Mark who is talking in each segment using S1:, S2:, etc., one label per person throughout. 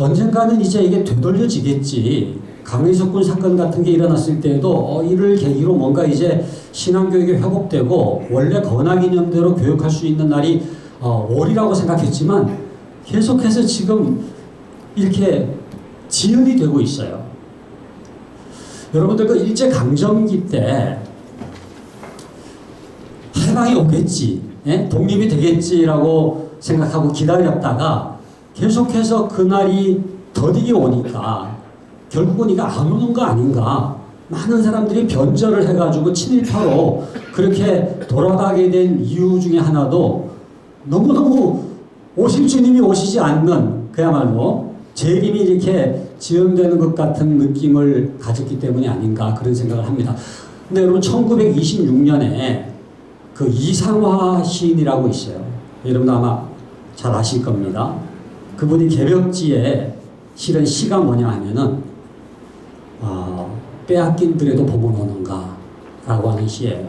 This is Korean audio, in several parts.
S1: 언젠가는 이제 이게 되돌려지겠지. 강의석군 사건 같은 게 일어났을 때에도 이를 계기로 뭔가 이제 신앙교육이 회복되고 원래 건학이념대로 교육할 수 있는 날이 올이라고 생각했지만 계속해서 지금 이렇게 지연이 되고 있어요. 여러분들 그 일제강점기 때 해방이 오겠지, 독립이 되겠지라고 생각하고 기다렸다가 계속해서 그날이 더디게 오니까 결국은 이거 안 오는 거 아닌가. 많은 사람들이 변절을 해가지고 친일파로 그렇게 돌아가게 된 이유 중에 하나도 너무너무 오실 주님이 오시지 않는 그야말로 재림이 이렇게 지연되는 것 같은 느낌을 가졌기 때문이 아닌가 그런 생각을 합니다. 근데 여러분 1926년에 그 이상화 시인이라고 있어요. 여러분 아마 잘 아실 겁니다. 그분이 개벽지에 실은 시가 뭐냐 하면은 빼앗긴 들에도 봄은 오는가 라고 하는 시예요.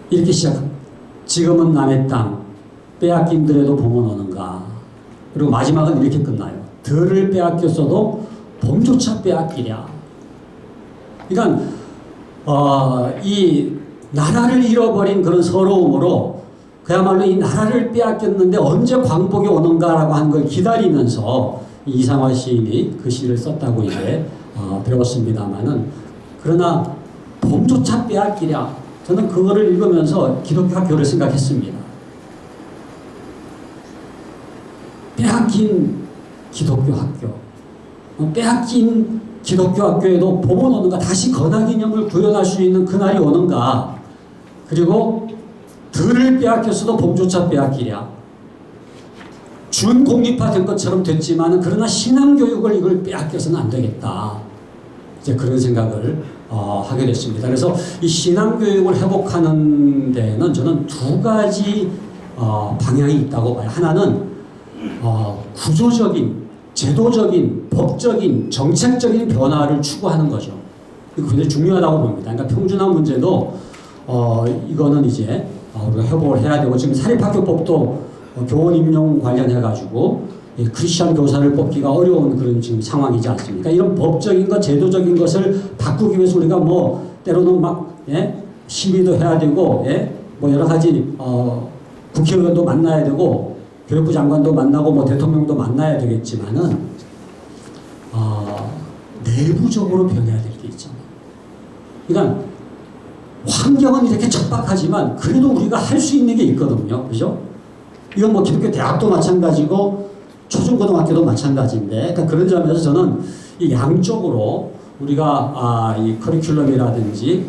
S1: 이렇게 지금은 남의 땅 빼앗긴 들에도 봄은 오는가. 그리고 마지막은 이렇게 끝나요. 들을 빼앗겼어도 봄조차 빼앗기랴. 그러니까 이 나라를 잃어버린 그런 서러움으로 그야말로 이 나라를 빼앗겼는데 언제 광복이 오는가라고 하는 걸 기다리면서 이상화 시인이 그 시를 썼다고 이제 배웠습니다만은, 그러나 봄조차 빼앗기랴. 저는 그거를 읽으면서 기독교 학교를 생각했습니다. 빼앗긴 기독교 학교, 빼앗긴 기독교 학교에도 봄은 오는가, 다시 건학이념을 구현할 수 있는 그날이 오는가, 그리고 들을 빼앗겼어도 봄조차 빼앗기랴. 준공립화 된 것처럼 됐지만은 그러나 신앙교육을 이걸 빼앗겨서는 안 되겠다. 이제 그런 생각을 하게 됐습니다. 그래서 이 신앙교육을 회복하는 데는 저는 두 가지 방향이 있다고 봐요. 하나는 구조적인, 제도적인, 법적인, 정책적인 변화를 추구하는 거죠. 이거 굉장히 중요하다고 봅니다. 그러니까 평준화 문제도 이거는 이제 우리가 회복을 해야 되고, 지금 사립학교법도 교원 임용 관련해가지고 크리스천 교사를 뽑기가 어려운 그런 지금 상황이지 않습니까? 이런 법적인 것, 제도적인 것을 바꾸기 위해서 우리가 뭐 때로는 막 시위도 해야 되고, 뭐 여러 가지 국회의원도 만나야 되고, 교육부 장관도 만나고, 뭐 대통령도 만나야 되겠지만은 내부적으로 변해야 될 게 있잖아요. 그러니까 환경은 이렇게 척박하지만 그래도 우리가 할 수 있는 게 있거든요. 그죠? 이건 뭐 기독교 대학도 마찬가지고 초중고등학교도 마찬가지인데, 그러니까 그런 점에서 저는 이 양쪽으로 우리가 이 커리큘럼이라든지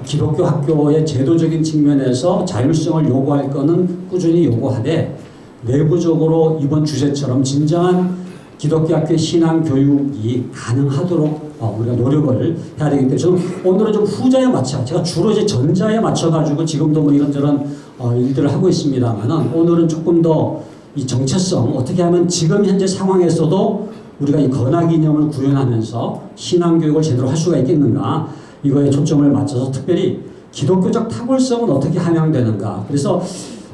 S1: 기독교 학교의 제도적인 측면에서 자율성을 요구할 거는 꾸준히 요구하되, 내부적으로 이번 주제처럼 진정한 기독교 학교의 신앙 교육이 가능하도록 우리가 노력을 해야 되기 때문에, 저는 오늘은 좀 후자에 맞춰, 제가 주로 이제 전자에 맞춰가지고 지금도 뭐 이런저런 일들을 하고 있습니다만은, 오늘은 조금 더 이 정체성, 어떻게 하면 지금 현재 상황에서도 우리가 이 건학 이념을 구현하면서 신앙 교육을 제대로 할 수가 있겠는가, 이거에 초점을 맞춰서 특별히 기독교적 탁월성은 어떻게 함양되는가. 그래서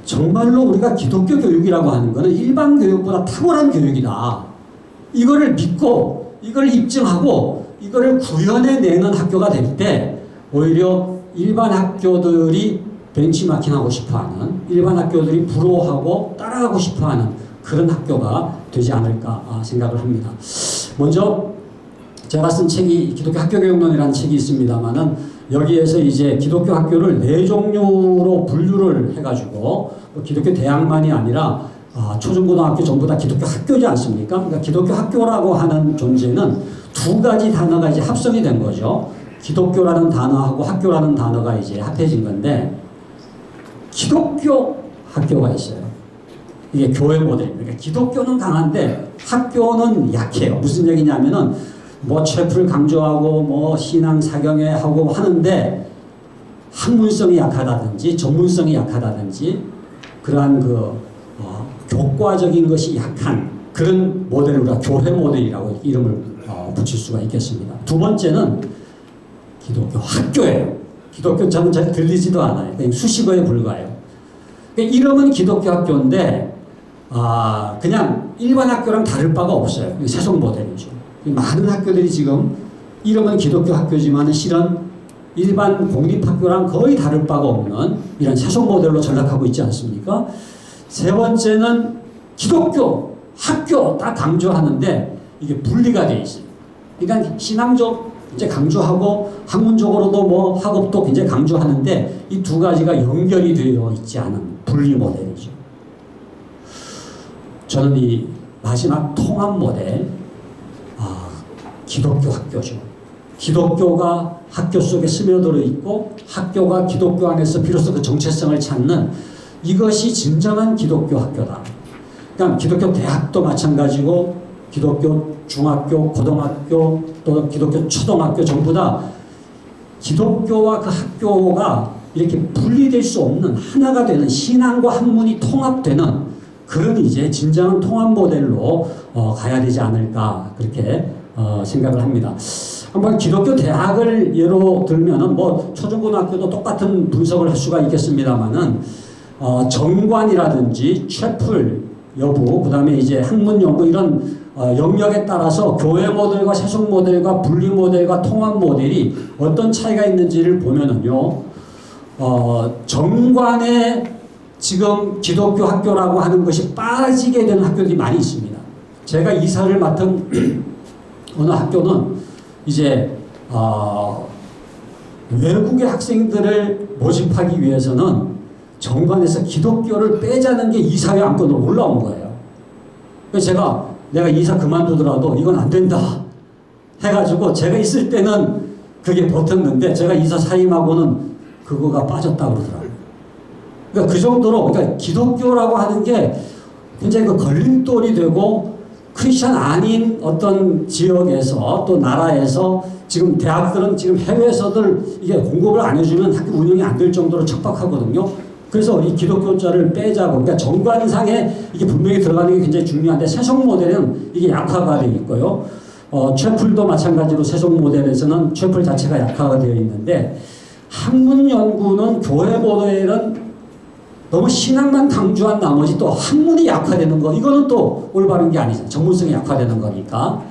S1: 정말로 우리가 기독교 교육이라고 하는 것은 일반 교육보다 탁월한 교육이다. 이거를 믿고 이걸 입증하고 이거를 구현해내는 학교가 될 때 오히려 일반 학교들이 벤치마킹하고 싶어하는, 일반 학교들이 부러워하고 따라가고 싶어하는 그런 학교가 되지 않을까 생각을 합니다. 먼저 제가 쓴 책이 기독교 학교교육론이라는 책이 있습니다만은, 여기에서 이제 기독교 학교를 네 종류로 분류를 해가지고 기독교 대학만이 아니라 초중고등학교 전부 다 기독교 학교지 않습니까? 그러니까 기독교 학교라고 하는 존재는 두 가지 단어가 이제 합성이 된 거죠. 기독교라는 단어하고 학교라는 단어가 이제 합해진 건데, 기독교 학교가 있어요. 이게 교회 모델입니다. 그러니까 기독교는 강한데 학교는 약해요. 무슨 얘기냐면은 뭐 체프를 강조하고 뭐 신앙 사경에 하고 하는데 학문성이 약하다든지 전문성이 약하다든지 그러한 교과적인 것이 약한 그런 모델을 우리가 교회 모델이라고 이름을 붙일 수가 있겠습니다. 두 번째는 기독교 학교예요. 기독교 저는 잘 들리지도 않아요. 그냥 수식어에 불과해요. 그러니까 이름은 기독교 학교인데 그냥 일반 학교랑 다를 바가 없어요. 세속 모델이죠. 많은 학교들이 지금 이름은 기독교 학교지만 실은 일반 공립학교랑 거의 다를 바가 없는 이런 세속 모델로 전락하고 있지 않습니까? 세 번째는 기독교 학교 다 강조하는데 이게 분리가 돼 있어요. 그러니까 신앙적 이제 강조하고 학문적으로도 뭐 학업도 굉장히 강조하는데 이 두 가지가 연결이 되어 있지 않은 분리 모델이죠. 저는 이 마지막 통합 모델, 기독교 학교죠. 기독교가 학교 속에 스며들어 있고 학교가 기독교 안에서 비로소 그 정체성을 찾는 이것이 진정한 기독교 학교다. 그러니까 기독교 대학도 마찬가지고 기독교 중학교, 고등학교 또 기독교 초등학교 전부 다 기독교와 그 학교가 이렇게 분리될 수 없는 하나가 되는 신앙과 학문이 통합되는 그런 이제 진정한 통합 모델로 가야 되지 않을까 그렇게 생각을 합니다. 한번 기독교 대학을 예로 들면은 뭐 초중고등학교도 똑같은 분석을 할 수가 있겠습니다만은 정관이라든지 채플 여부, 그 다음에 이제 학문 연구 이런 영역에 따라서 교회 모델과 세속 모델과 분리 모델과 통합 모델이 어떤 차이가 있는지를 보면은요, 정관에 지금 기독교 학교라고 하는 것이 빠지게 되는 학교들이 많이 있습니다. 제가 이사를 맡은 어느 학교는 이제 외국의 학생들을 모집하기 위해서는 정관에서 기독교를 빼자는 게 이사회 안건으로 올라온 거예요. 그래서 내가 이사 그만두더라도 이건 안 된다 해가지고 제가 있을 때는 그게 버텼는데 제가 이사 사임하고는 그거가 빠졌다고 그러더라고요. 그러니까 그 정도로 그러니까 기독교라고 하는 게 굉장히 그 걸림돌이 되고 크리스천 아닌 어떤 지역에서 또 나라에서 지금 대학들은 지금 해외에서들 이게 공급을 안 해주면 학교 운영이 안 될 정도로 척박하거든요. 그래서 이 기독교자를 빼자고, 그러니까 정관상에 이게 분명히 들어가는 게 굉장히 중요한데 세속 모델은 이게 약화가 되어 있고요. 채플도 마찬가지로 세속 모델에서는 채플 자체가 약화가 되어 있는데 학문 연구는 교회 모델은 너무 신앙만 강조한 나머지 또 학문이 약화되는 거 이거는 또 올바른 게 아니죠. 전문성이 약화되는 거니까.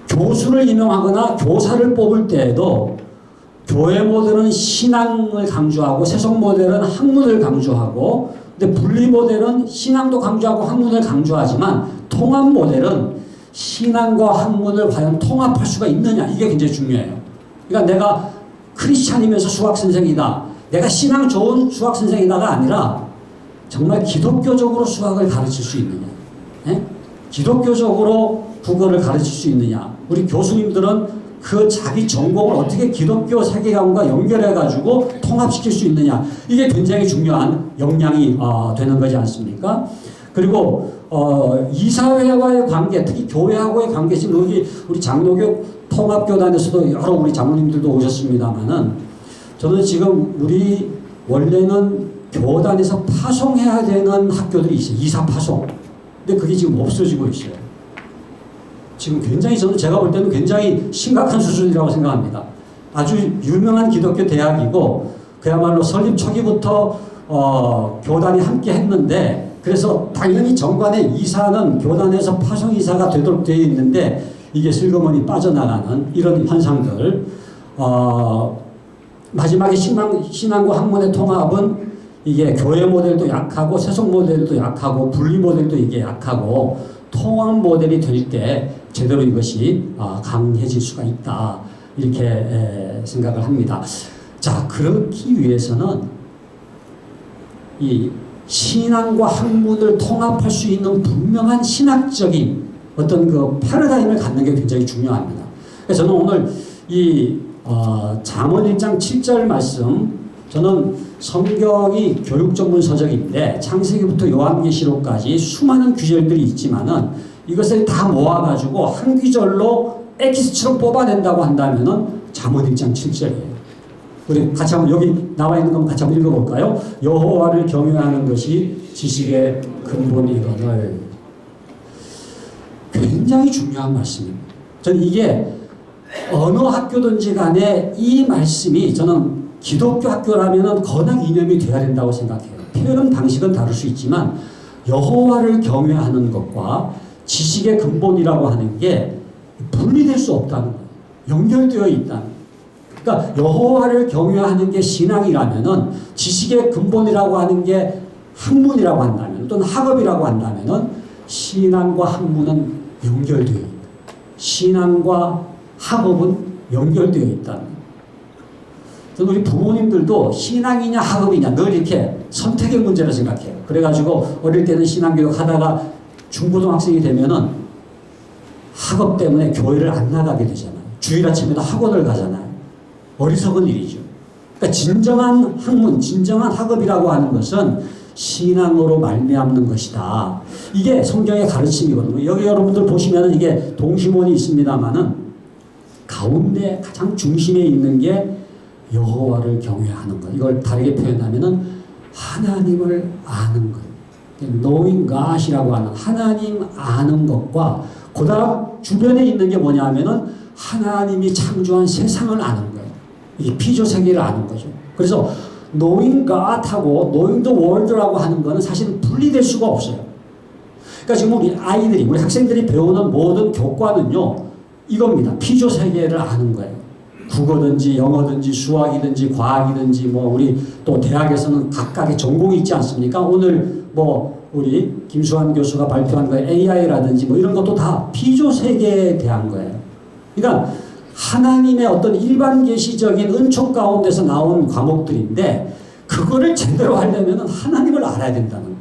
S1: 교수를 임명하거나 교사를 뽑을 때에도 교회 모델은 신앙을 강조하고 세속 모델은 학문을 강조하고 근데 분리 모델은 신앙도 강조하고 학문을 강조하지만 통합 모델은 신앙과 학문을 과연 통합할 수가 있느냐 이게 굉장히 중요해요. 그러니까 내가 크리스찬이면서 수학선생이다. 내가 신앙 좋은 수학선생이다가 아니라 정말 기독교적으로 수학을 가르칠 수 있느냐. 예? 기독교적으로 국어를 가르칠 수 있느냐. 우리 교수님들은 그 자기 전공을 어떻게 기독교 세계관과 연결해가지고 통합시킬 수 있느냐. 이게 굉장히 중요한 역량이 되는 거지 않습니까? 그리고 이사회와의 관계, 특히 교회하고의 관계, 지금 여기 우리 장로교 통합교단에서도 여러 우리 장로님들도 오셨습니다만은 저는 지금 우리 원래는 교단에서 파송해야 되는 학교들이 있어요. 이사 파송. 근데 그게 지금 없어지고 있어요. 지금 굉장히 저는 제가 볼 때는 굉장히 심각한 수준이라고 생각합니다. 아주 유명한 기독교 대학이고 그야말로 설립 초기부터 교단이 함께 했는데 그래서 당연히 정관의 이사는 교단에서 파송 이사가 되도록 되어 있는데 이게 슬그머니 빠져나가는 이런 현상들. 마지막에 신앙과 학문의 통합은 이게 교회 모델도 약하고 세속 모델도 약하고 분리 모델도 이게 약하고 통합 모델이 될 때 제대로 이것이 강해질 수가 있다 이렇게 생각을 합니다. 자, 그렇기 위해서는 이 신앙과 학문을 통합할 수 있는 분명한 신학적인 어떤 그 패러다임을 갖는 게 굉장히 중요합니다. 그래서 저는 오늘 이 잠언 1장 7절 말씀, 저는 성경이 교육 전문 서적인데 창세기부터 요한계시록까지 수많은 규절들이 있지만은 이것을 다 모아가지고 한 규절로 엑기스처럼 뽑아낸다고 한다면은 잠언 1장 7절이에요. 우리 같이 한번 여기 나와 있는 거 같이 한번 읽어볼까요? 여호와를 경외하는 것이 지식의 근본이거늘. 굉장히 중요한 말씀입니다. 저는 이게 어느 학교든지 간에 이 말씀이 저는 기독교 학교라면 건학 이념이 돼야 된다고 생각해요. 표현 방식은 다를 수 있지만 여호와를 경외하는 것과 지식의 근본이라고 하는 게 분리될 수 없다는 거예요. 연결되어 있다는 거예요. 그러니까 여호와를 경외하는 게 신앙이라면은 지식의 근본이라고 하는 게 학문이라고 한다면 또는 학업이라고 한다면은 신앙과 학문은 연결되어 있다. 신앙과 학업은 연결되어 있다는 거예요. 저는 우리 부모님들도 신앙이냐 학업이냐 늘 이렇게 선택의 문제로 생각해요. 그래가지고 어릴 때는 신앙교육 하다가 중고등학생이 되면은 학업 때문에 교회를 안 나가게 되잖아요. 주일 아침에도 학원을 가잖아요. 어리석은 일이죠. 그러니까 진정한 학문, 진정한 학업이라고 하는 것은 신앙으로 말미암는 것이다. 이게 성경의 가르침이거든요. 여기 여러분들 보시면은 이게 동시몬이 있습니다만은 가운데 가장 중심에 있는 게 여호와를 경외하는 것. 이걸 다르게 표현하면은 하나님을 아는 것. knowing God이라고 하는 하나님 아는 것과 그다음 주변에 있는 게 뭐냐 하면은 하나님이 창조한 세상을 아는 거예요. 이게 피조 세계를 아는 거죠. 그래서 knowing God하고 knowing the world라고 하는 거는 사실은 분리될 수가 없어요. 그러니까 지금 우리 아이들이, 우리 학생들이 배우는 모든 교과는요, 이겁니다. 피조 세계를 아는 거예요. 국어든지 영어든지 수학이든지 과학이든지 뭐 우리 또 대학에서는 각각의 전공이 있지 않습니까? 오늘 뭐 우리 김수환 교수가 발표한 거 AI라든지 뭐 이런 것도 다 피조 세계에 대한 거예요. 그러니까 하나님의 어떤 일반 계시적인 은총 가운데서 나온 과목들인데 그거를 제대로 하려면 하나님을 알아야 된다는 거예요.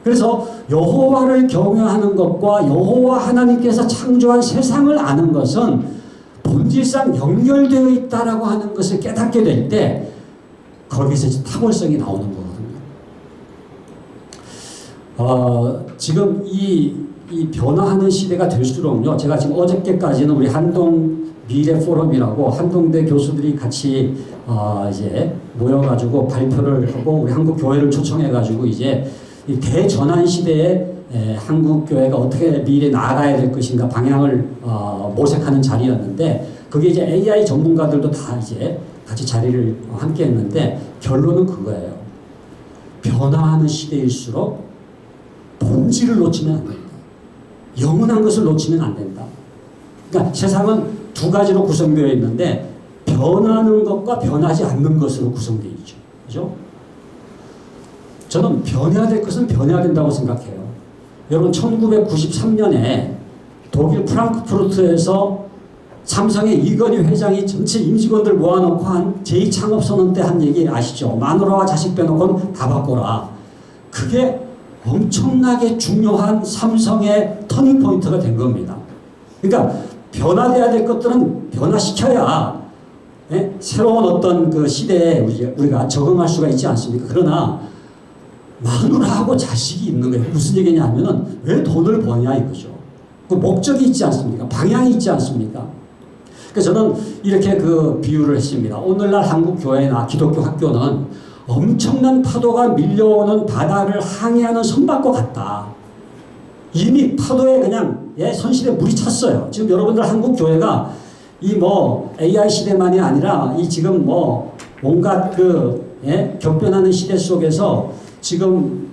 S1: 그래서 여호와를 경외하는 것과 여호와 하나님께서 창조한 세상을 아는 것은 본질상 연결되어 있다라고 하는 것을 깨닫게 될 때 거기서 탁월성이 나오는 거거든요. 지금 이 변화하는 시대가 될수록요. 제가 지금 어저께까지는 우리 한동 미래 포럼이라고 한동대 교수들이 같이 이제 모여가지고 발표를 하고 우리 한국 교회를 초청해가지고 이제 이 대전환 시대에 한국 교회가 어떻게 미래에 나아가야 될 것인가 방향을 모색하는 자리였는데 그게 이제 AI 전문가들도 다 이제 같이 자리를 함께 했는데 결론은 그거예요. 변화하는 시대일수록 본질을 놓치면 안 된다. 영원한 것을 놓치면 안 된다. 그러니까 세상은 두 가지로 구성되어 있는데 변하는 것과 변하지 않는 것으로 구성되어 있죠. 그죠? 저는 변해야 될 것은 변해야 된다고 생각해요. 여러분 1993년에 독일 프랑크푸르트에서 삼성의 이건희 회장이 전체 임직원들 모아놓고 한 제2창업선언 때 한 얘기 아시죠? 마누라와 자식 빼놓고는 다 바꿔라. 그게 엄청나게 중요한 삼성의 터닝포인트가 된 겁니다. 그러니까 변화돼야 될 것들은 변화시켜야 새로운 어떤 그 시대에 우리가 적응할 수가 있지 않습니까? 그러나 마누라하고 자식이 있는 거예요. 무슨 얘기냐 하면은 왜 돈을 버냐 이거죠. 그 목적이 있지 않습니까? 방향이 있지 않습니까? 그래서 저는 이렇게 그 비유를 했습니다. 오늘날 한국 교회나 기독교 학교는 엄청난 파도가 밀려오는 바다를 항해하는 선박과 같다. 이미 파도에 그냥 선실에 물이 찼어요. 지금 여러분들 한국 교회가 이 뭐 AI 시대만이 아니라 이 지금 뭐 온갖 그 격변하는 시대 속에서 지금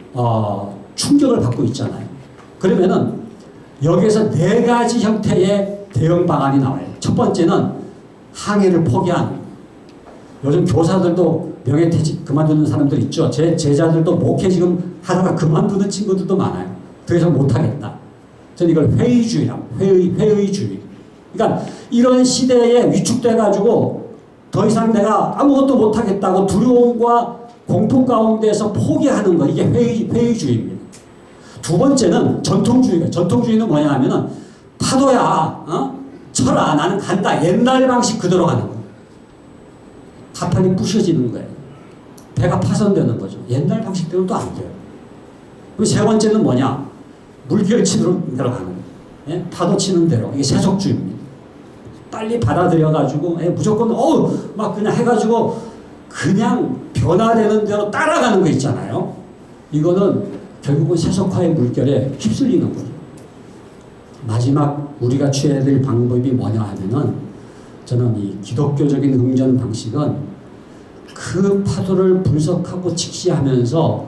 S1: 충격을 받고 있잖아요. 그러면은 여기에서 네 가지 형태의 대응 방안이 나와요. 첫 번째는 항해를 포기하는 거예요. 요즘 교사들도 명예퇴직 그만두는 사람들 있죠. 제 제자들도 목회 지금 하다가 그만두는 친구들도 많아요. 더 이상 못하겠다. 저는 이걸 회의주의라고 회의주의. 그러니까 이런 시대에 위축돼가지고 더 이상 내가 아무것도 못하겠다고 두려움과 공포 가운데서 포기하는 거 이게 회의주의입니다. 두 번째는 전통주의예요. 전통주의는 뭐냐 하면은 파도야, 쳐라, 나는 간다. 옛날 방식 그대로 가는 거. 가판이 부셔지는 거예요. 배가 파손되는 거죠. 옛날 방식대로 또 안 돼요. 그리고 세 번째는 뭐냐? 물결 치는 대로 가는 거예요. 파도 치는 대로. 이게 세속주의입니다. 빨리 받아들여가지고 무조건 막 그냥 해가지고 그냥 변화되는 대로 따라가는 거 있잖아요. 이거는 결국은 세속화의 물결에 휩쓸리는 거죠. 마지막 우리가 취해야 될 방법이 뭐냐 하면은 저는 이 기독교적인 응전 방식은 그 파도를 분석하고 직시하면서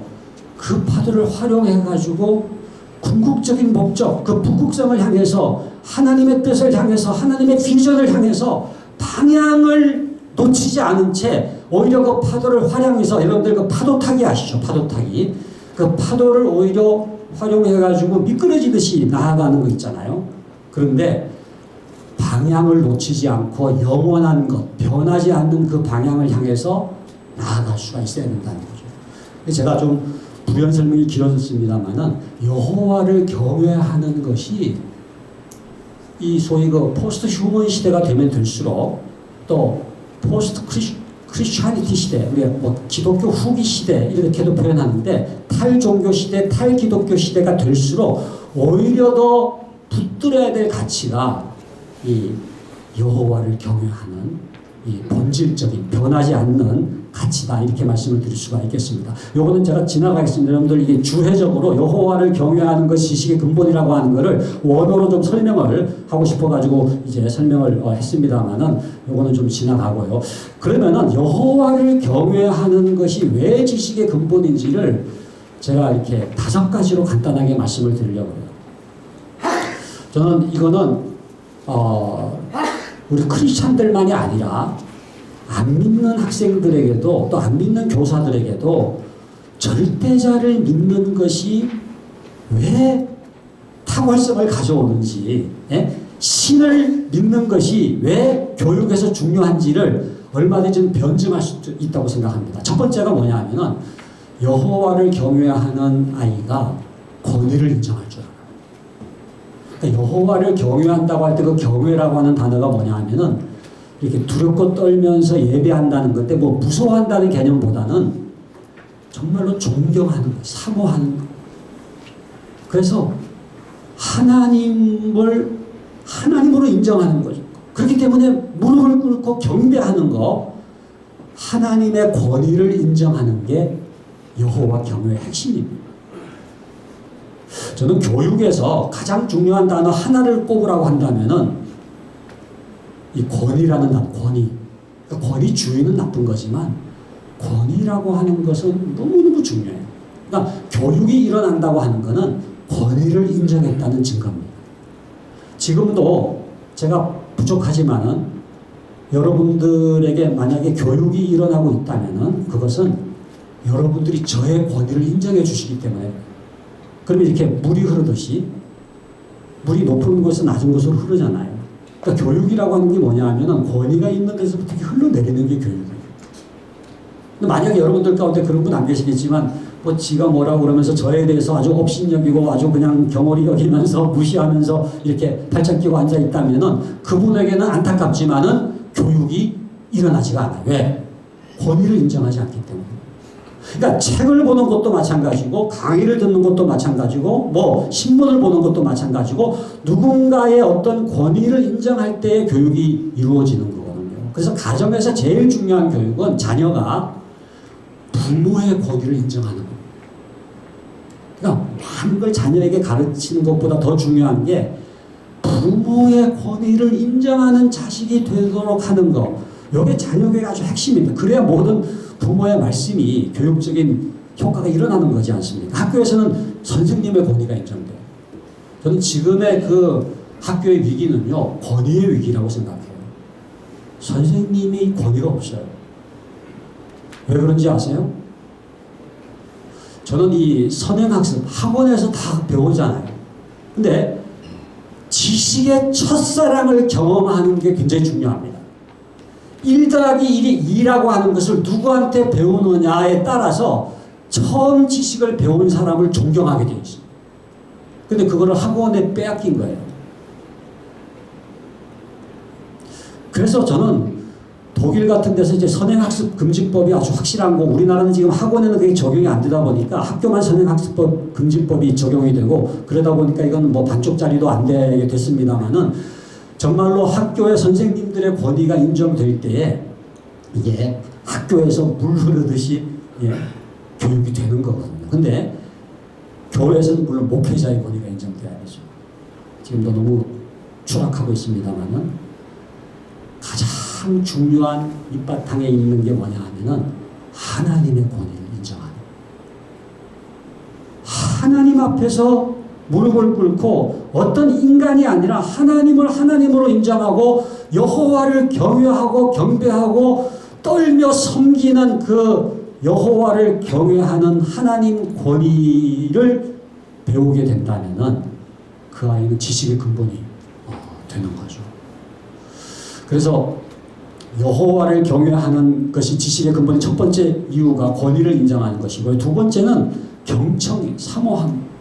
S1: 그 파도를 활용해가지고 궁극적인 목적, 그 북극성을 향해서 하나님의 뜻을 향해서 하나님의 비전을 향해서 방향을 놓치지 않은 채 오히려 그 파도를 활용해서 여러분들 그 파도 타기 아시죠? 파도 타기. 그 파도를 오히려 활용해가지고 미끄러지듯이 나아가는 거 있잖아요. 그런데 방향을 놓치지 않고 영원한 것, 변하지 않는 그 방향을 향해서 나아갈 수가 있어야 된다는 거죠. 제가 좀 부연 설명이 길어졌습니다만은 여호와를 경외하는 것이 이 소위 그 포스트 휴먼 시대가 되면 될수록 또 포스트 크리스찬리티 시대, 우리가 뭐 기독교 후기 시대 이렇게도 표현하는데 탈종교 시대, 탈기독교 시대가 될수록 오히려 더 붙들어야 될 가치가 이 여호와를 경외하는 이 본질적인 변하지 않는 가치다 이렇게 말씀을 드릴 수가 있겠습니다. 요거는 제가 지나가겠습니다. 여러분들 이게 주회적으로 여호와를 경외하는 것이 지식의 근본이라고 하는 것을 원어로 좀 설명을 하고 싶어가지고 이제 설명을 했습니다만은 요거는 좀 지나가고요. 그러면은 여호와를 경외하는 것이 왜 지식의 근본인지를 제가 이렇게 5가지로 간단하게 말씀을 드리려고 해요. 저는 이거는 우리 크리스찬들만이 아니라 안 믿는 학생들에게도 또 안 믿는 교사들에게도 절대자를 믿는 것이 왜 탁월성을 가져오는지, 신을 믿는 것이 왜 교육에서 중요한지를 얼마든지 변증할 수 있다고 생각합니다. 첫 번째가 뭐냐 하면은 여호와를 경외하는 아이가 권위를 인정할 줄 알아요. 그러니까 여호와를 경외한다고 할 때 그 경외라고 하는 단어가 뭐냐 하면은 이렇게 두렵고 떨면서 예배한다는 건데 뭐 무서워한다는 개념보다는 정말로 존경하는 거, 사모하는 거. 그래서 하나님을 하나님으로 인정하는 거죠. 그렇기 때문에 무릎을 꿇고 경배하는 거, 하나님의 권위를 인정하는 게 여호와 경외의 핵심입니다. 저는 교육에서 가장 중요한 단어 하나를 꼽으라고 한다면은 이 권위라는 단어, 권위. 그러니까 권위주의는 나쁜 거지만 권위라고 하는 것은 너무너무 중요해요. 그러니까 교육이 일어난다고 하는 것은 권위를 인정했다는 증거입니다. 지금도 제가 부족하지만은 여러분들에게 만약에 교육이 일어나고 있다면은 그것은 여러분들이 저의 권위를 인정해 주시기 때문에 그러면 이렇게 물이 흐르듯이 물이 높은 곳에서 낮은 곳으로 흐르잖아요. 그러니까 교육이라고 하는 게 뭐냐 하면은 권위가 있는 데서부터 흘러내리는 게 교육이에요. 근데 만약에 여러분들 가운데 그런 분 안 계시겠지만 뭐 지가 뭐라고 그러면서 저에 대해서 아주 업신여기고 아주 그냥 경홀히 여기면서 무시하면서 이렇게 발짝 끼고 앉아 있다면은 그분에게는 안타깝지만은 교육이 일어나지가 않아요. 왜? 권위를 인정하지 않기 때문에. 그러니까 책을 보는 것도 마찬가지고 강의를 듣는 것도 마찬가지고 뭐 신문을 보는 것도 마찬가지고 누군가의 어떤 권위를 인정할 때의 교육이 이루어지는 거거든요. 그래서 가정에서 제일 중요한 교육은 자녀가 부모의 권위를 인정하는 겁니다. 그러니까 많은 걸 자녀에게 가르치는 것보다 더 중요한 게 부모의 권위를 인정하는 자식이 되도록 하는 거. 이게 자녀교육의 아주 핵심입니다. 그래야 모든 부모의 말씀이 교육적인 효과가 일어나는 거지 않습니까? 학교에서는 선생님의 권위가 인정돼요. 저는 지금의 그 학교의 위기는요, 권위의 위기라고 생각해요. 선생님이 권위가 없어요. 왜 그런지 아세요? 저는 이 선행학습, 학원에서 다 배우잖아요. 근데 지식의 첫사랑을 경험하는 게 굉장히 중요합니다. 1 더하기 1이 2라고 하는 것을 누구한테 배우느냐에 따라서 처음 지식을 배운 사람을 존경하게 되어 있습니다. 근데 그거를 학원에 빼앗긴 거예요. 그래서 저는 독일 같은 데서 이제 선행학습 금지법이 아주 확실한 거, 우리나라는 지금 학원에는 그게 적용이 안 되다 보니까 학교만 선행학습법 금지법이 적용이 되고 그러다 보니까 이건 뭐 반쪽짜리도 안 되게 됐습니다만은 정말로 학교의 선생님들의 권위가 인정될 때에 이게 학교에서 물 흐르듯이 교육이 되는 거거든요. 근데 교회에서는 물론 목회자의 권위가 인정돼야 되죠. 지금도 너무 추락하고 있습니다만은 가장 중요한 밑바탕에 있는 게 뭐냐 하면은 하나님의 권위를 인정하는. 앞에서 무릎을 꿇고 어떤 인간이 아니라 하나님을 하나님으로 인정하고 여호와를 경외하고 경배하고 떨며 섬기는 그 여호와를 경외하는 하나님 권위를 배우게 된다면은 그 아이는 지식의 근본이 되는 거죠. 그래서 여호와를 경외하는 것이 지식의 근본의 첫 번째 이유가 권위를 인정하는 것이고요. 두 번째는 경청이, 사모함.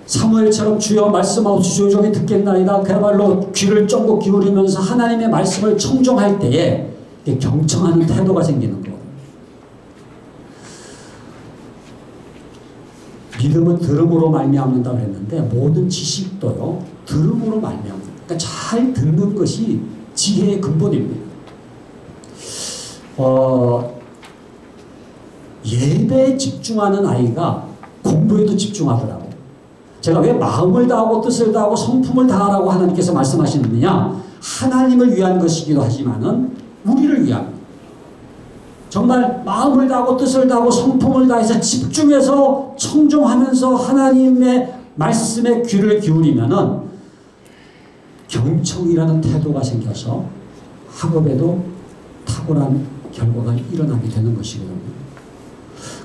S1: 사무엘처럼 주여 말씀하옵소서 조용히 듣겠나이다. 그야말로 귀를 쫑긋 기울이면서 하나님의 말씀을 청종할 때에 경청하는 태도가 생기는 거예요. 믿음은 들음으로 말미암는다고 했는데 모든 지식도요 들음으로 말미암는다. 그러니까 잘 듣는 것이 지혜의 근본입니다. 예배에 집중하는 아이가 공부에도 집중하더라고요. 제가 왜 마음을 다하고 뜻을 다하고 성품을 다하라고 하나님께서 말씀하시느냐? 하나님을 위한 것이기도 하지만은 우리를 위한, 정말 마음을 다하고 뜻을 다하고 성품을 다해서 집중해서 청종하면서 하나님의 말씀에 귀를 기울이면은 경청이라는 태도가 생겨서 학업에도 탁월한 결과가 일어나게 되는 것이거든요.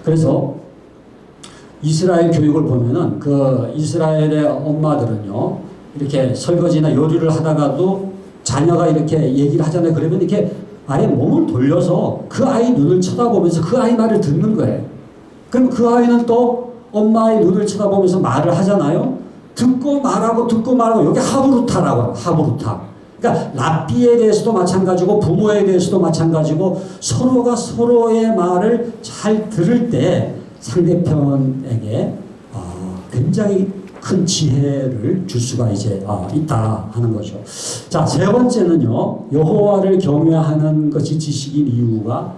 S1: 그래서 이스라엘 교육을 보면은 그 이스라엘의 엄마들은요 이렇게 설거지나 요리를 하다가도 자녀가 이렇게 얘기를 하잖아요. 그러면 이렇게 아예 몸을 돌려서 그 아이 눈을 쳐다보면서 그 아이 말을 듣는 거예요. 그럼 그 아이는 또 엄마의 눈을 쳐다보면서 말을 하잖아요. 듣고 말하고 듣고 말하고, 여기 하브루타라고, 하브루타. 그러니까 랍비에 대해서도 마찬가지고 부모에 대해서도 마찬가지고 서로가 서로의 말을 잘 들을 때 상대편에게 굉장히 큰 지혜를 줄 수가 이제 있다 하는 거죠. 자, 세 번째는요, 여호와를 경외하는 것이 지식인 이유가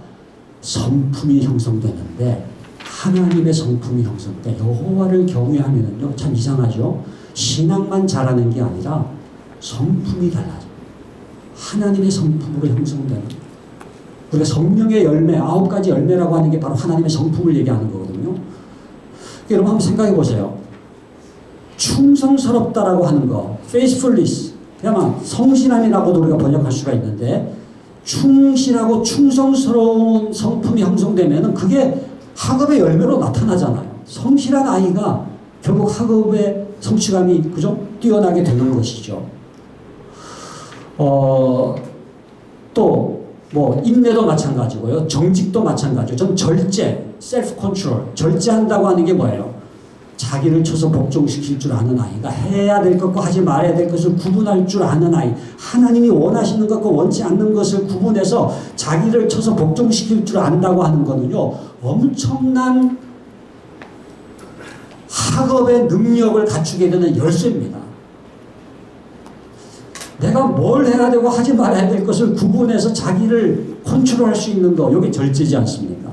S1: 성품이 형성되는데, 하나님의 성품이 형성돼. 여호와를 경외하면은요, 참 이상하죠. 신앙만 잘하는 게 아니라 성품이 달라져. 하나님의 성품으로 형성되는. 우리가 성령의 열매, 9가지 열매라고 하는 게 바로 하나님의 성품을 얘기하는 거거든요. 여러분 한번 생각해 보세요. 충성스럽다라고 하는 거, faithfulness, 그야말로 성실함이라고도 우리가 번역할 수가 있는데, 충실하고 충성스러운 성품이 형성되면은 그게 학업의 열매로 나타나잖아요. 성실한 아이가 결국 학업의 성취감이 그죠? 뛰어나게 되는 것이죠. 또 뭐 인내도 마찬가지고요. 정직도 마찬가지고. 전 절제, self control, 절제한다고 하는 게 뭐예요? 자기를 쳐서 복종시킬 줄 아는 아이가 해야 될 것과 하지 말아야 될 것을 구분할 줄 아는 아이, 하나님이 원하시는 것과 원치 않는 것을 구분해서 자기를 쳐서 복종시킬 줄 안다고 하는 거는요, 엄청난 학업의 능력을 갖추게 되는 열쇠입니다. 내가 뭘 해야 되고 하지 말아야 될 것을 구분해서 자기를 컨트롤할 수 있는 거, 이게 절제지 않습니까?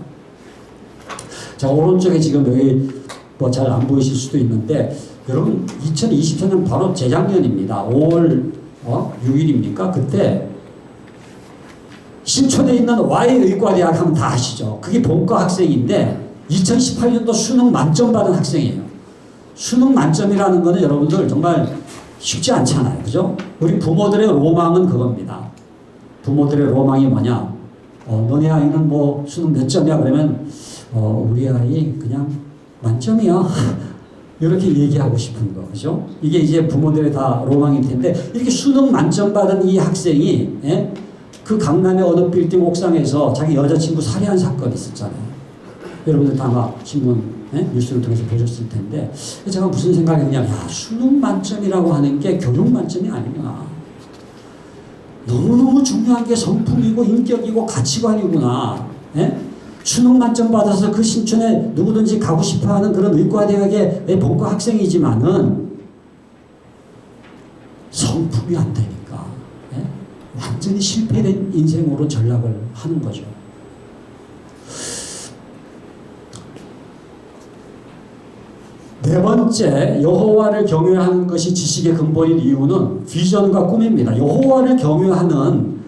S1: 자, 오른쪽에 지금 여기 뭐 잘 안 보이실 수도 있는데, 여러분 2024년 바로 재작년입니다. 5월 6일입니까? 그때 신촌에 있는 Y의과대학 하면 다 아시죠? 그게 본과 학생인데 2018년도 수능 만점 받은 학생이에요. 수능 만점이라는 거는 여러분들 정말 쉽지 않잖아요. 그죠? 우리 부모들의 로망은 그겁니다. 부모들의 로망이 뭐냐? 너네 아이는 뭐 수능 몇 점이야? 그러면 우리 아이 그냥 만점이야. 이렇게 얘기하고 싶은 거, 그죠? 이게 이제 부모들의 다 로망일 텐데, 이렇게 수능 만점 받은 이 학생이, 예? 그 강남의 어느 빌딩 옥상에서 자기 여자친구 살해한 사건이 있었잖아요. 여러분들 다 아마 신문, 예? 뉴스를 통해서 보셨을 텐데, 제가 무슨 생각을 했냐면, 야, 수능 만점이라고 하는 게 교육 만점이 아니구나. 너무너무 중요한 게 성품이고 인격이고 가치관이구나. 예? 수능 만점 받아서 그 신촌에 누구든지 가고 싶어하는 그런 의과대학의 본과 학생이지만은 성품이 안 되니까, 예? 완전히 실패된 인생으로 전락을 하는 거죠. 네 번째, 여호와를 경외하는 것이 지식의 근본인 이유는 비전과 꿈입니다. 여호와를 경외하는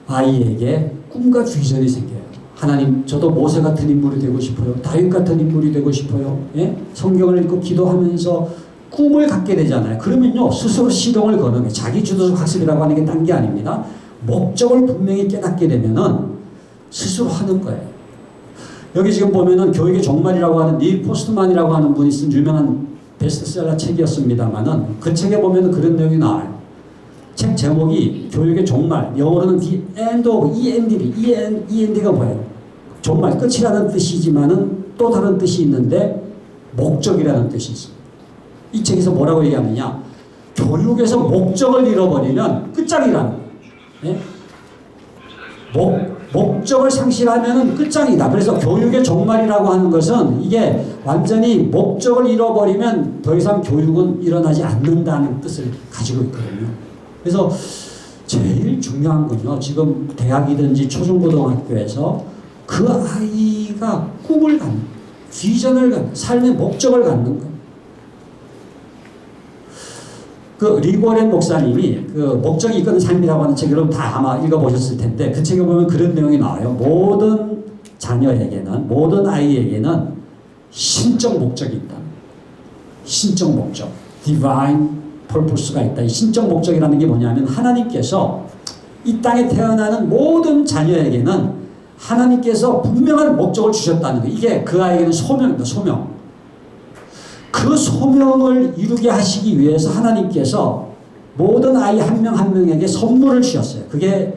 S1: 아이에게 꿈과 비전이 생겨요. 하나님, 저도 모세 같은 인물이 되고 싶어요. 다윗 같은 인물이 되고 싶어요. 예? 성경을 읽고 기도하면서 꿈을 갖게 되잖아요. 그러면요, 스스로 시동을 거는 거예요. 자기 주도적 학습이라고 하는 게 딴 게 아닙니다. 목적을 분명히 깨닫게 되면은 스스로 하는 거예요. 여기 지금 보면은 교육의 종말이라고 하는 닐 포스트만이라고 하는 분이 쓴 유명한 베스트셀러 책이었습니다만은 그 책에 보면은 그런 내용이 나와요. 책 제목이 교육의 종말, 영어로는 The End of END가 뭐예요? 종말, 끝이라는 뜻이지만은 또 다른 뜻이 있는데 목적이라는 뜻이 있습니다. 이 책에서 뭐라고 얘기하느냐? 교육에서 목적을 잃어버리면 끝장이라는 거예요. 예? 목적을 상실하면 끝장이다. 그래서 교육의 종말이라고 하는 것은 이게 완전히 목적을 잃어버리면 더 이상 교육은 일어나지 않는다는 뜻을 가지고 있거든요. 그래서 제일 중요한 건요, 지금 대학이든지 초중고등학교에서 그 아이가 꿈을 갖는, 비전을 갖는, 삶의 목적을 갖는 거예요. 그 리고렌 목사님이 그 목적이 이끄는 삶이라고 하는 책, 여러분 다 아마 읽어보셨을 텐데 그 책에 보면 그런 내용이 나와요. 모든 자녀에게는, 모든 아이에게는 신적 목적이 있다. 신적 목적, divine purpose가 있다. 이 신적 목적이라는 게 뭐냐면 하나님께서 이 땅에 태어나는 모든 자녀에게는 하나님께서 분명한 목적을 주셨다는 거예요. 이게 그 아이에게는 소명입니다. 소명. 그 소명을 이루게 하시기 위해서 하나님께서 모든 아이 한 명 한 명에게 선물을 주셨어요. 그게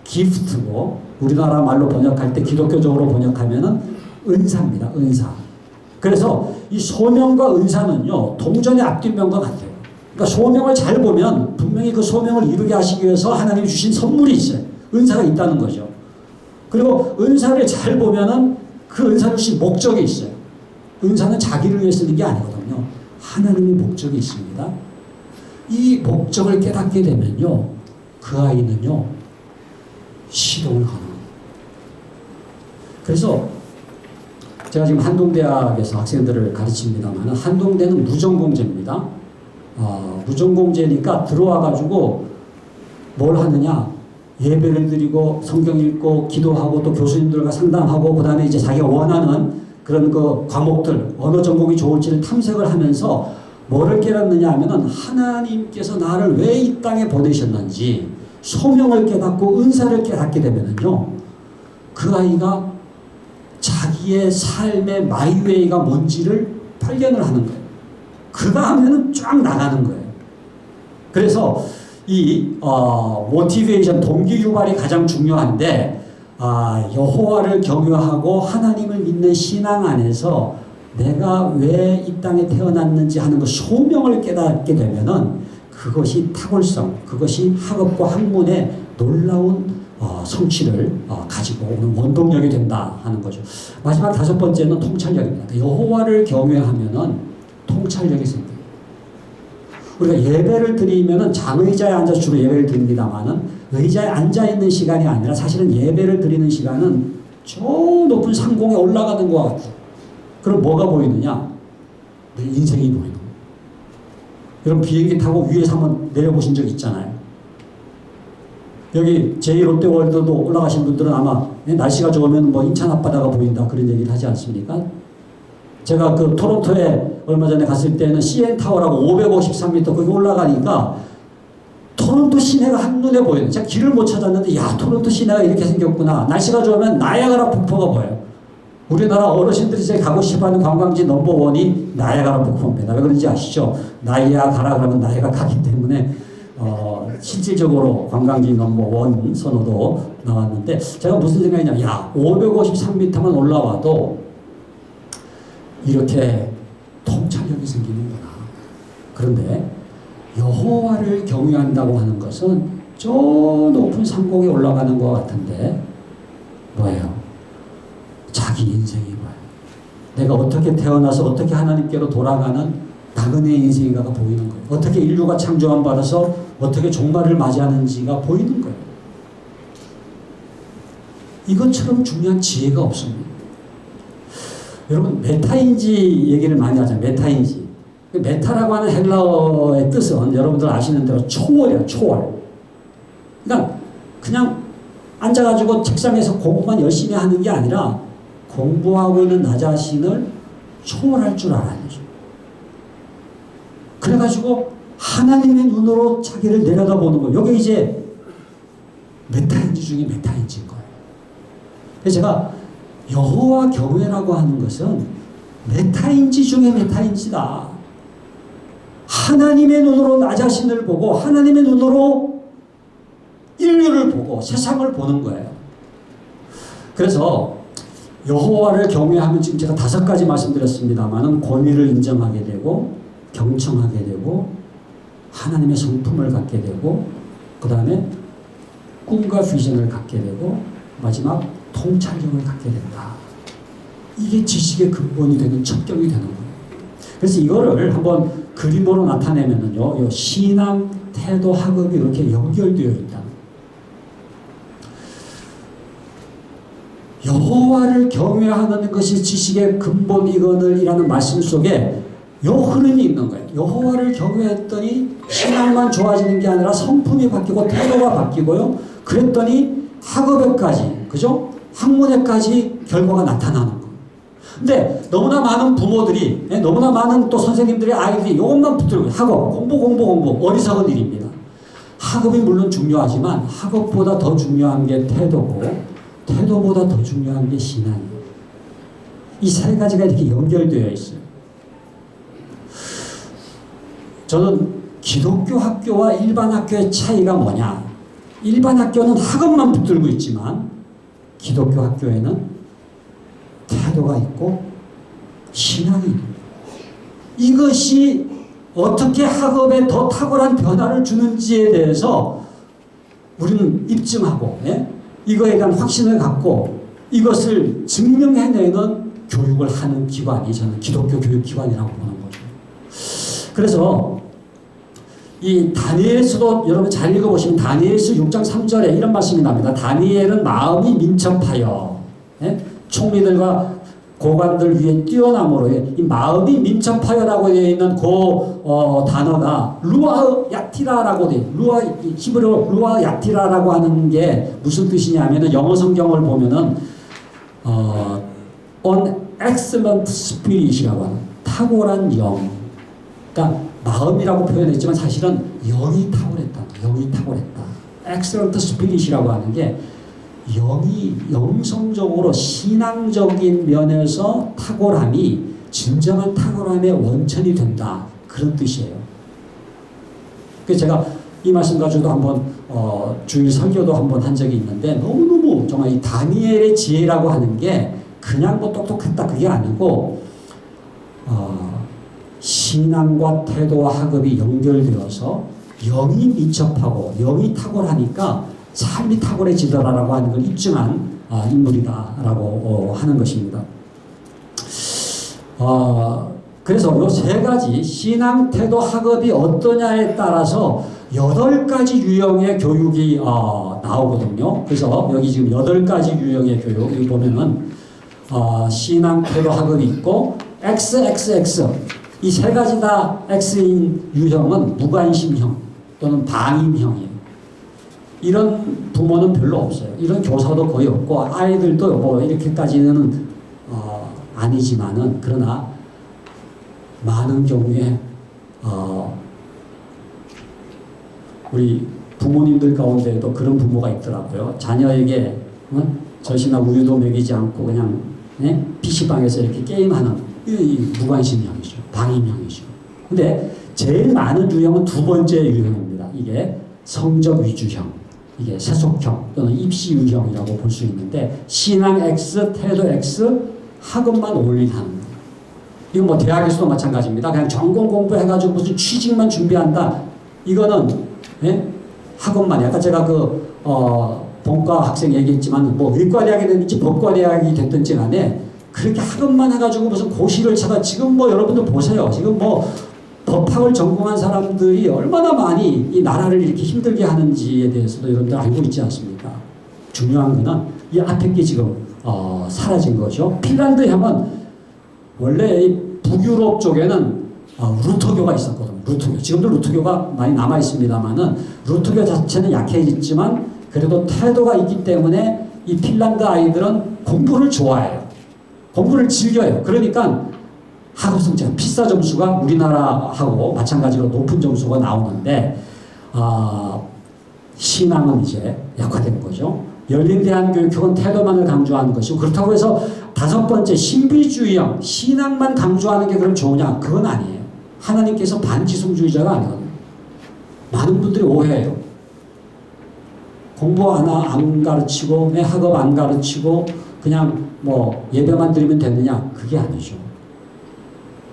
S1: 기프트고 우리나라 말로 번역할 때 기독교적으로 번역하면은 은사입니다. 은사. 그래서 이 소명과 은사는요, 동전의 앞뒷면과 같아요. 그러니까 소명을 잘 보면 분명히 그 소명을 이루게 하시기 위해서 하나님이 주신 선물이 있어요. 은사가 있다는 거죠. 그리고 은사를 잘 보면은 그 은사를 주신 목적이 있어요. 은사는 자기를 위해 쓰는 게 아니거든요. 하나님의 목적이 있습니다. 이 목적을 깨닫게 되면요, 그 아이는요, 시동을 거는 거예요. 그래서 제가 지금 한동대학에서 학생들을 가르칩니다만 한동대는 무전공제입니다. 무전공제니까 들어와가지고 뭘 하느냐, 예배를 드리고 성경 읽고 기도하고 또 교수님들과 상담하고 그 다음에 이제 자기가 원하는 그런 그 과목들, 어느 전공이 좋을지를 탐색을 하면서 뭐를 깨닫느냐 하면은 하나님께서 나를 왜 이 땅에 보내셨는지 소명을 깨닫고 은사를 깨닫게 되면은요, 그 아이가 자기의 삶의 마이웨이가 뭔지를 발견을 하는 거예요. 그가 하면은 쫙 나가는 거예요. 그래서 이 모티베이션, 동기 유발이 가장 중요한데 여호와를 경외하고 하나님을 믿는 신앙 안에서 내가 왜 이 땅에 태어났는지 하는 그 소명을 깨닫게 되면은 그것이 탁월성, 그것이 학업과 학문의 놀라운 성취를 가지고 오는 원동력이 된다 하는 거죠. 마지막 다섯 번째는 통찰력입니다. 여호와를 경외하면은 통찰력이 생깁니다. 우리가 예배를 드리면은 장의자에 앉아서 주로 예배를 드립니다만은 의자에 앉아 있는 시간이 아니라 사실은 예배를 드리는 시간은 저 높은 상공에 올라가는 것 같아요. 그럼 뭐가 보이느냐? 내 인생이 보이는 거예요. 여러분 비행기 타고 위에서 한번 내려보신 적 있잖아요. 여기 제2롯데월드도 올라가신 분들은 아마 날씨가 좋으면 뭐 인천 앞바다가 보인다 그런 얘기를 하지 않습니까? 제가 그 토론토에 얼마 전에 갔을 때는 CN타워라고 553m 거기 올라가니까 토론토 시내가 한눈에 보여요. 제가 길을 못 찾았는데 야, 토론토 시내가 이렇게 생겼구나. 날씨가 좋으면 나야가라 폭포가 보여요. 우리나라 어르신들이 제일 가고 싶어하는 관광지 넘버원이 나야가라 폭포입니다. 왜 그런지 아시죠? 나야가라 그러면 나야가 가기 때문에 실질적으로 관광지 넘버원 선호도 나왔는데 제가 무슨 생각이냐면 야, 553m만 올라와도 이렇게 통찰력이 생기는구나. 그런데 여호와를 경외한다고 하는 것은 저 높은 상공에 올라가는 것 같은데 뭐예요? 자기 인생이 뭐예요? 내가 어떻게 태어나서 어떻게 하나님께로 돌아가는 나그네 인생인가가 보이는 거예요. 어떻게 인류가 창조함 받아서 어떻게 종말을 맞이하는지가 보이는 거예요. 이것처럼 중요한 지혜가 없습니다. 여러분 메타인지 얘기를 많이 하잖아요. 메타인지. 메타라고 하는 헬라어의 뜻은 여러분들 아시는 대로 초월이에요. 초월. 그러니까 그냥 앉아가지고 책상에서 공부만 열심히 하는 게 아니라 공부하고 있는 나 자신을 초월할 줄 알아야죠. 그래가지고 하나님의 눈으로 자기를 내려다보는 거예요. 이게 이제 메타인지 중에 메타인지인 거예요. 그래서 제가 여호와 경외라고 하는 것은 메타인지 중에 메타인지다. 하나님의 눈으로 나 자신을 보고 하나님의 눈으로 인류를 보고 세상을 보는 거예요. 그래서 여호와를 경외하면 지금 제가 5가지 말씀드렸습니다만은 권위를 인정하게 되고 경청하게 되고 하나님의 성품을 갖게 되고 그 다음에 꿈과 비전을 갖게 되고 마지막 통찰력을 갖게 된다. 이게 지식의 근본이 되는 첩경이 되는 거예요. 그래서 이거를 한번 그림으로 나타내면은요, 신앙, 태도, 학업이 이렇게 연결되어 있다. 여호와를 경외하는 것이 지식의 근본이거늘이라는 말씀 속에 요 흐름이 있는 거예요. 여호와를 경외했더니 신앙만 좋아지는 게 아니라 성품이 바뀌고 태도가 바뀌고요. 그랬더니 학업에까지, 그죠? 학문에까지 결과가 나타나는 거예요. 근데 너무나 많은 부모들이, 너무나 많은 또 선생님들의 아이들이 이것만 붙들고 학업, 공부 어리석은 일입니다. 학업이 물론 중요하지만 학업보다 더 중요한 게 태도고 태도보다 더 중요한 게 신앙이에요. 이 3가지가 이렇게 연결되어 있어요. 저는 기독교 학교와 일반 학교의 차이가 뭐냐? 일반 학교는 학업만 붙들고 있지만 기독교 학교에는 태도가 있고 신앙이 있는 거예요. 이것이 어떻게 학업에 더 탁월한 변화를 주는지에 대해서 우리는 입증하고 이거에 대한 확신을 갖고 이것을 증명해내는 교육을 하는 기관이 저는 기독교 교육기관이라고 보는 거죠. 그래서 이 다니엘서도 여러분 잘 읽어보시면 다니엘서 6장 3절에 이런 말씀이 납니다. 다니엘은 마음이 민첩하여 총리들과 고관들 위에 뛰어남으로 이 마음이 민첩하여라고 되어 있는 그 단어가 루아 야티라라고 돼. 히브리어 루아 야티라라고 하는 게 무슨 뜻이냐면은 영어 성경을 보면은 an excellent spirit이라고 하는 탁월한 영. 그러니까 마음이라고 표현했지만 사실은 영이 탁월했다. 영이 탁월했다. excellent spirit이라고 하는 게 영이 영성적으로 신앙적인 면에서 탁월함이 진정한 탁월함의 원천이 된다. 그런 뜻이에요. 그래서 제가 이 말씀 가지고도 한번 주일 설교도 한번 한 적이 있는데 너무너무 정말 이 다니엘의 지혜라고 하는 게 그냥 뭐 똑똑했다 그게 아니고 신앙과 태도와 학업이 연결되어서 영이 민첩하고 영이 탁월하니까 삶이 탁월해지더라라고 하는 걸 입증한 인물이다라고 하는 것입니다. 그래서 이 3가지 신앙, 태도, 학업이 어떠냐에 따라서 8가지 유형의 교육이 나오거든요. 그래서 여기 지금 8가지 유형의 교육 여기 보면은 신앙, 태도, 학업이 있고 XXX 이 3가지 다 X인 유형은 무관심형 또는 방임형이에요. 이런 부모는 별로 없어요. 이런 교사도 거의 없고 아이들도 뭐 이렇게까지는 아니지만은 그러나 많은 경우에 우리 부모님들 가운데에도 그런 부모가 있더라고요. 자녀에게 젖이나 우유도 먹이지 않고 그냥 PC방에서 이렇게 게임하는 이 무관심형이죠. 방임형이죠. 근데 제일 많은 유형은 2번째 유형입니다. 이게 성적 위주형, 이게 세속형 또는 입시 유형이라고 볼 수 있는데 신앙 X, 태도 X, 학업만 올인하는 거예요. 이건 뭐 대학에서도 마찬가지입니다. 그냥 전공 공부해가지고 무슨 취직만 준비한다. 이거는 학업만이 아까 제가 본과 학생 얘기했지만 뭐 의과대학이 됐든지 법과대학이 됐든지 간에 그렇게 학업만 해가지고 무슨 고시를 찾아 지금 뭐 여러분들 보세요. 지금 뭐 법학을 전공한 사람들이 얼마나 많이 이 나라를 이렇게 힘들게 하는지에 대해서도 여러분들 알고 있지 않습니까? 중요한 거는 이 앞에 게 지금 사라진 거죠. 핀란드 하면 원래 이 북유럽 쪽에는 루터교가 있었거든요. 루터교. 지금도 루터교가 많이 남아 있습니다만은 루터교 자체는 약해졌지만 그래도 태도가 있기 때문에 이 핀란드 아이들은 공부를 좋아해요. 공부를 즐겨요. 그러니까 학업 성적, 피사 점수가 우리나라하고 마찬가지로 높은 점수가 나오는데 신앙은 이제 약화된 거죠. 열린 대한교육은 태도만을 강조하는 것이고, 그렇다고 해서 다섯 번째 신비주의형 신앙만 강조하는 게 그럼 좋으냐? 그건 아니에요. 하나님께서 반지성주의자가 아니거든요. 많은 분들이 오해해요. 공부 안 가르치고 학업 안 가르치고 그냥 뭐 예배만 드리면 되느냐? 그게 아니죠.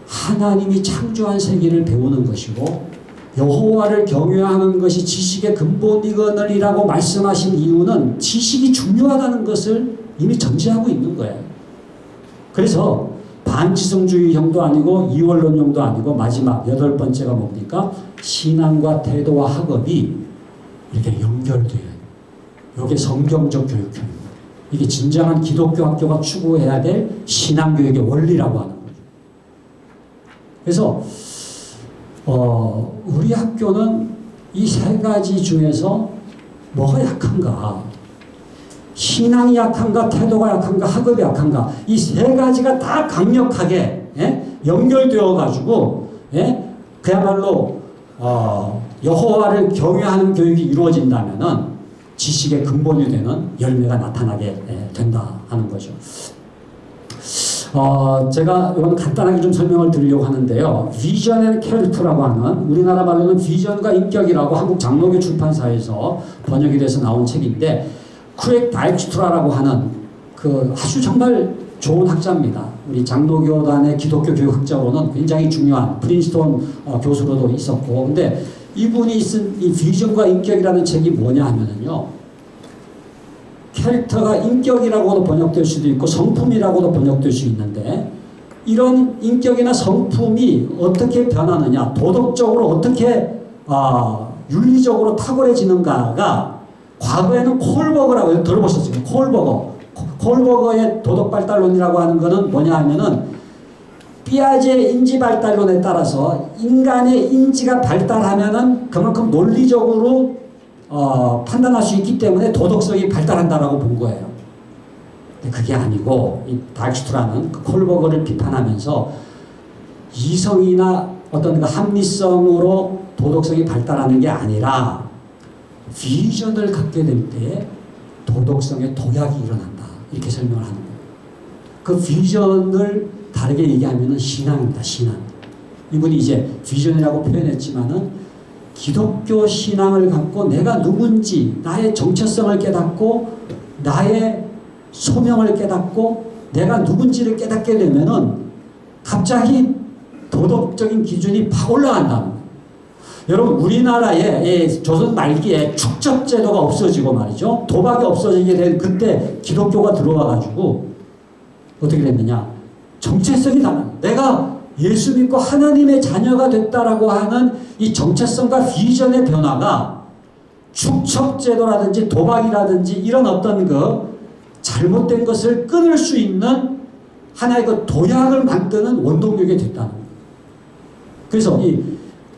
S1: 하나님이 창조한 세계를 배우는 것이고 여호와를 경외하는 것이 지식의 근본이거늘이라고 말씀하신 이유는 지식이 중요하다는 것을 이미 전제하고 있는 거예요. 그래서 반지성주의형도 아니고 이원론형도 아니고 마지막 여덟 번째가 뭡니까? 신앙과 태도와 학업이 이렇게 연결돼요. 이게 성경적 교육입니다. 이게 진정한 기독교 학교가 추구해야 될 신앙교육의 원리라고 하는 거죠. 그래서 우리 학교는 이 세 가지 중에서 뭐가 약한가? 신앙이 약한가? 태도가 약한가? 학업이 약한가? 이 세 가지가 다 강력하게 연결되어 가지고 그야말로 여호와를 경외하는 교육이 이루어진다면은 지식의 근본이 되는 열매가 나타나게 된다 하는 거죠. 제가 이건 간단하게 좀 설명을 드리려고 하는데요. 비전 앤 캐릭터라고 하는, 우리나라 말로는 비전과 인격이라고 한국 장로교 출판사에서 번역이 돼서 나온 책인데, 크랙 다익슈트라라고 하는 그 아주 정말 좋은 학자입니다. 우리 장로교단의 기독교 교육학자로는 굉장히 중요한 프린스톤 교수로도 있었고, 근데 이분이 쓴 이 비전과 인격이라는 책이 뭐냐 하면은요, 캐릭터가 인격이라고도 번역될 수도 있고 성품이라고도 번역될 수 있는데, 이런 인격이나 성품이 어떻게 변하느냐, 도덕적으로 어떻게 윤리적으로 탁월해지는가가, 과거에는 콜버거라고 들어보셨어요? 콜버거의 도덕 발달론이라고 하는 거는 뭐냐 하면은 피아제의 인지 발달론에 따라서 인간의 인지가 발달하면은 그만큼 논리적으로 판단할 수 있기 때문에 도덕성이 발달한다라고 본 거예요. 근데 그게 아니고 이 다익슈트라는 그 콜버거를 비판하면서 이성이나 어떤 그 합리성으로 도덕성이 발달하는 게 아니라 비전을 갖게 될 때 도덕성의 도약이 일어난다, 이렇게 설명을 하는 거예요. 그 비전을 다르게 얘기하면은 신앙입니다. 신앙. 이분이 이제 비전이라고 표현했지만은 기독교 신앙을 갖고 내가 누군지, 나의 정체성을 깨닫고 나의 소명을 깨닫고 내가 누군지를 깨닫게 되면은 갑자기 도덕적인 기준이 팍 올라간다는 거예요. 여러분, 우리나라에 조선 말기에 축적제도가 없어지고 말이죠, 도박이 없어지게 된 그때 기독교가 들어와가지고 어떻게 됐느냐, 정체성이 달라. 내가 예수 믿고 하나님의 자녀가 됐다라고 하는 이 정체성과 비전의 변화가 축척제도라든지 도박이라든지 이런 어떤 그 잘못된 것을 끊을 수 있는 하나의 그 도약을 만드는 원동력이 됐다는 거예요. 그래서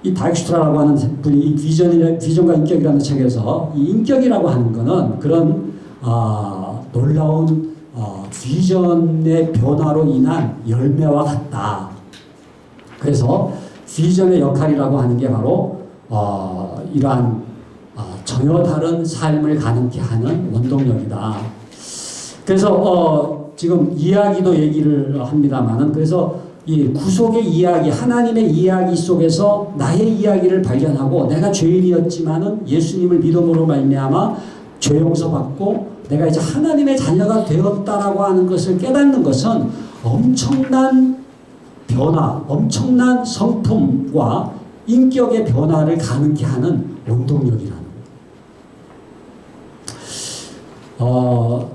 S1: 이 다익슈트라라고 하는 분이 이 비전과 인격이라는 책에서 이 인격이라고 하는 거는 그런 놀라운 비전의 변화로 인한 열매와 같다. 그래서 비전의 역할이라고 하는 게 바로 이러한 전혀 다른 삶을 가능케 하는 원동력이다. 그래서 지금 이야기도 얘기를 합니다만은, 그래서 이 구속의 이야기, 하나님의 이야기 속에서 나의 이야기를 발견하고 내가 죄인이었지만은 예수님을 믿음으로 말미암아 죄 용서받고 내가 이제 하나님의 자녀가 되었다라고 하는 것을 깨닫는 것은 엄청난 변화, 엄청난 성품과 인격의 변화를 가능케 하는 원동력이라는 거예요.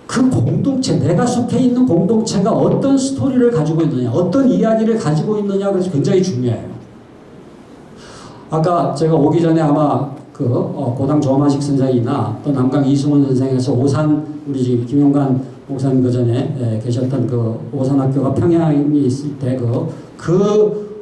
S1: 그 공동체, 내가 속해 있는 공동체가 어떤 스토리를 가지고 있느냐, 어떤 이야기를 가지고 있느냐, 그래서 굉장히 중요해요. 아까 제가 오기 전에 아마 고당 조만식 선생이나 또 남강 이승원 선생에서 오산, 우리 지금 김용관 목사님 그 전에 계셨던 그 오산학교가 평양에 있을 때 그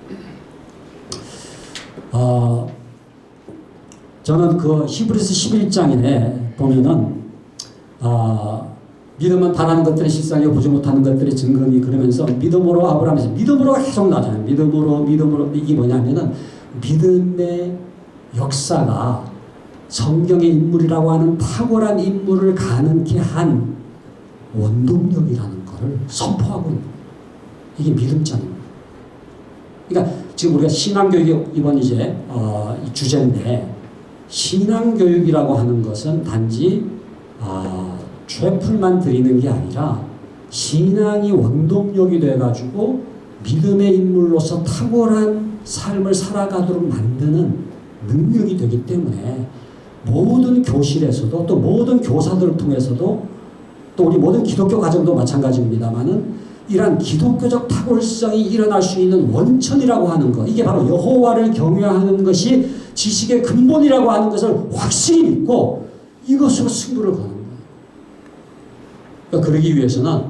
S1: 저는 그 히브리서 11장에 보면은 믿음은 바라는 것들의 실상이 보지 못하는 것들의 증거니 그러면서 믿음으로 아브라함에서 믿음으로가 계속 나잖아요. 믿음으로 이게 뭐냐면은 믿음의 역사가 성경의 인물이라고 하는 탁월한 인물을 가능케 한 원동력이라는 것을 선포하고 있는 거예요. 이게 믿음자입니다. 그러니까 지금 우리가 신앙교육이 이번 이제 이 주제인데 신앙교육이라고 하는 것은 단지 죄풀만 드리는 게 아니라 신앙이 원동력이 돼가지고 믿음의 인물로서 탁월한 삶을 살아가도록 만드는 능력이 되기 때문에 모든 교실에서도 또 모든 교사들을 통해서도 또 우리 모든 기독교 가정도 마찬가지입니다만은 이러한 기독교적 탁월성이 일어날 수 있는 원천이라고 하는 것, 이게 바로 여호와를 경외하는 것이 지식의 근본이라고 하는 것을 확실히 믿고 이것으로 승부를 거는 거예요. 그러니까 그러기 위해서는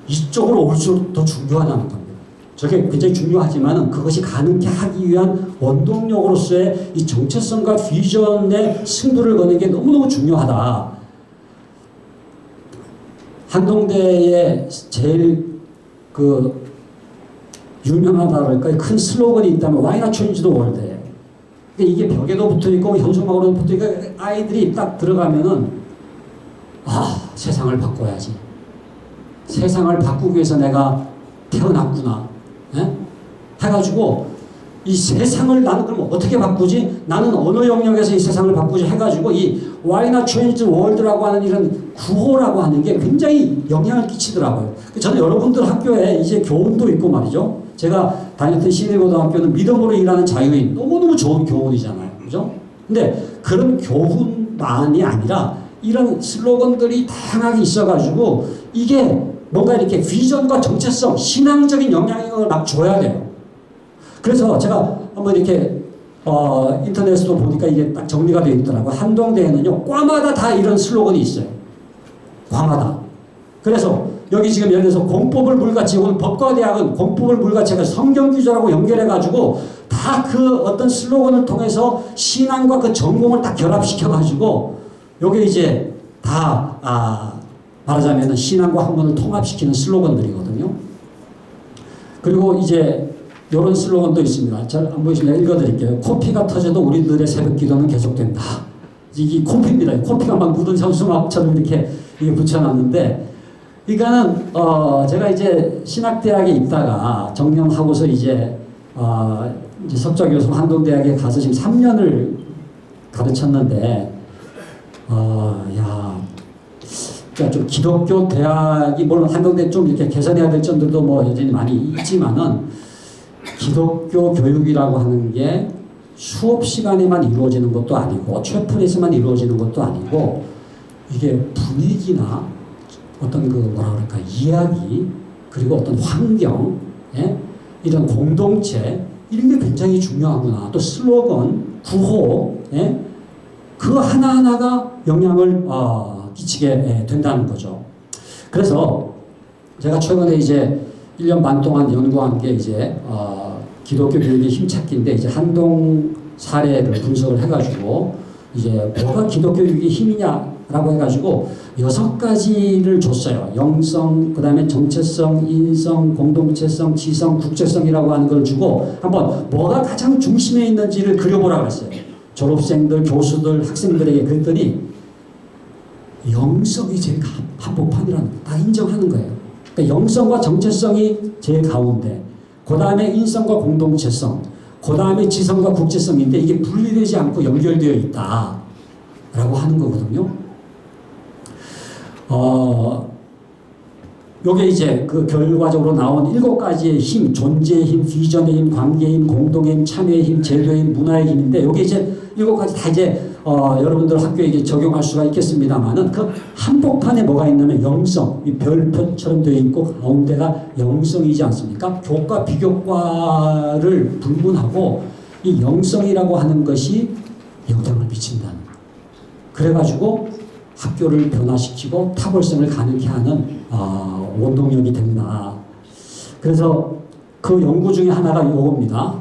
S1: 이쪽으로 올수록 더 중요하다는 겁니다. 저게 굉장히 중요하지만 그것이 가능케 하기 위한 원동력으로서의 이 정체성과 비전의 승부를 거는 게 너무너무 중요하다. 한동대에 제일 그 유명하다 그럴까요? 큰 슬로건이 있다면 Why not change the world? 이게 벽에도 붙어 있고 현수막으로도 붙어 있고 아이들이 딱 들어가면은 세상을 바꿔야지. 세상을 바꾸기 위해서 내가 태어났구나. 예? 해가지고 이 세상을 나는 그럼 어떻게 바꾸지? 나는 어느 영역에서 이 세상을 바꾸지? 해가지고 이 Why not change the world라고 하는 이런 구호라고 하는 게 굉장히 영향을 끼치더라고요. 저는 여러분들 학교에 이제 교훈도 있고 말이죠. 제가 다녔던 신일고등학교는 믿음으로 일하는 자유인 너무너무 좋은 교훈이잖아요. 그죠? 근데 그런 교훈만이 아니라 이런 슬로건들이 다양하게 있어가지고 이게 뭔가 이렇게 비전과 정체성, 신앙적인 영향력을 막 줘야 돼요. 그래서 제가 한번 이렇게 인터넷으로 보니까 이게 딱 정리가 되어 있더라고요. 한동대에는요, 과마다 다 이런 슬로건이 있어요. 과마다. 그래서 여기 지금 예를 들어서 공법을 물같이, 오늘 법과대학은 공법을 물같이 해서 성경규절하고 연결해가지고 다 그 어떤 슬로건을 통해서 신앙과 그 전공을 딱 결합시켜가지고 요게 이제 다 말하자면 신앙과 학문을 통합시키는 슬로건들이거든요. 그리고 이제 이런 슬로건도 있습니다. 잘 안 보이시면 읽어드릴게요. 코피가 터져도 우리들의 새벽 기도는 계속된다. 이게 코피입니다. 코피가 막 묻은 현수막처럼 이렇게 붙여놨는데, 그러니까는 제가 이제 신학대학에 있다가 정년하고서 이제 석좌교수 한동대학에 가서 지금 3년을 가르쳤는데, 그러니까 좀 기독교 대학이 물론 한동대 좀 이렇게 개선해야 될 점들도 뭐 여전히 많이 있지만은 기독교 교육이라고 하는 게 수업 시간에만 이루어지는 것도 아니고 최플에서만 이루어지는 것도 아니고 이게 분위기나 어떤 그 뭐라 그럴까 이야기 그리고 어떤 환경 이런 공동체 이런 게 굉장히 중요하구나. 또 슬로건, 구호 그 하나하나가 영향을 끼치게 된다는 거죠. 그래서 제가 최근에 이제 1년 반 동안 연구한 게 이제 기독교 교육의 힘찾기인데 이제 한동 사례를 분석을 해가지고 이제 뭐가 기독교 교육의 힘이냐라고 해가지고 6가지를 줬어요. 영성, 그 다음에 정체성, 인성, 공동체성, 지성, 국제성이라고 하는 걸 주고 한번 뭐가 가장 중심에 있는지를 그려보라 그랬어요. 졸업생들, 교수들, 학생들에게 그랬더니 영성이 제일 한복판이라는 거 다 인정하는 거예요. 그러니까 영성과 정체성이 제일 가운데, 그 다음에 인성과 공동체성, 그 다음에 지성과 국제성인데 이게 분리되지 않고 연결되어 있다라고 하는 거거든요. 요게 이제 그 결과적으로 나온 7가지의 힘, 존재의 힘, 비전의 힘, 관계의 힘, 공동의 힘, 참여의 힘, 제도의 힘, 문화의 힘인데 요게 이제 7가지 다 이제 여러분들 학교에 이제 적용할 수가 있겠습니다만은 그 한복판에 뭐가 있냐면 영성, 이 별표처럼 되어 있고 가운데가 영성이지 않습니까? 교과, 비교과를 불문하고 이 영성이라고 하는 것이 영향을 미친다는 거예요. 그래가지고 학교를 변화시키고 탁월성을 가능케 하는 원동력이 된다. 그래서 그 연구 중에 하나가 이겁니다.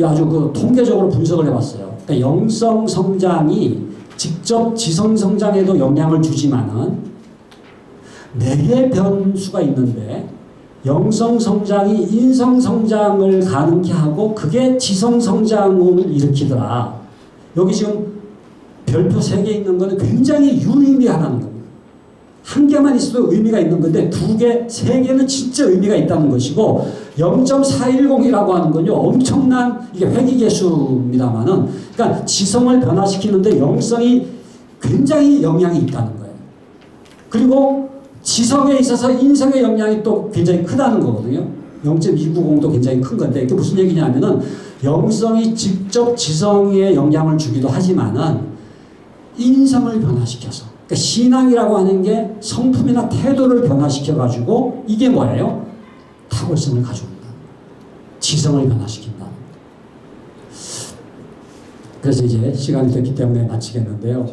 S1: 아주 그 통계적으로 분석을 해봤어요. 그러니까 영성 성장이 직접 지성 성장에도 영향을 주지만은 네 개의 변수가 있는데 영성 성장이 인성 성장을 가능케 하고 그게 지성 성장을 일으키더라. 여기 지금 별표 3개 있는 거는 굉장히 유의미하다는 겁니다. 한 개만 있어도 의미가 있는 건데 2개, 3개는 진짜 의미가 있다는 것이고 0.410이라고 하는 건요 엄청난 이게 회귀계수입니다만은 그러니까 지성을 변화시키는데 영성이 굉장히 영향이 있다는 거예요. 그리고 지성에 있어서 인성의 영향이 또 굉장히 크다는 거거든요. 0.290도 굉장히 큰 건데 이게 무슨 얘기냐면은 영성이 직접 지성에 영향을 주기도 하지만은 인성을 변화시켜서 그러니까 신앙이라고 하는 게 성품이나 태도를 변화시켜가지고 이게 뭐예요? 탁월성을 가져온다. 지성을 변화시킨다. 그래서 이제 시간이 됐기 때문에 마치겠는데요.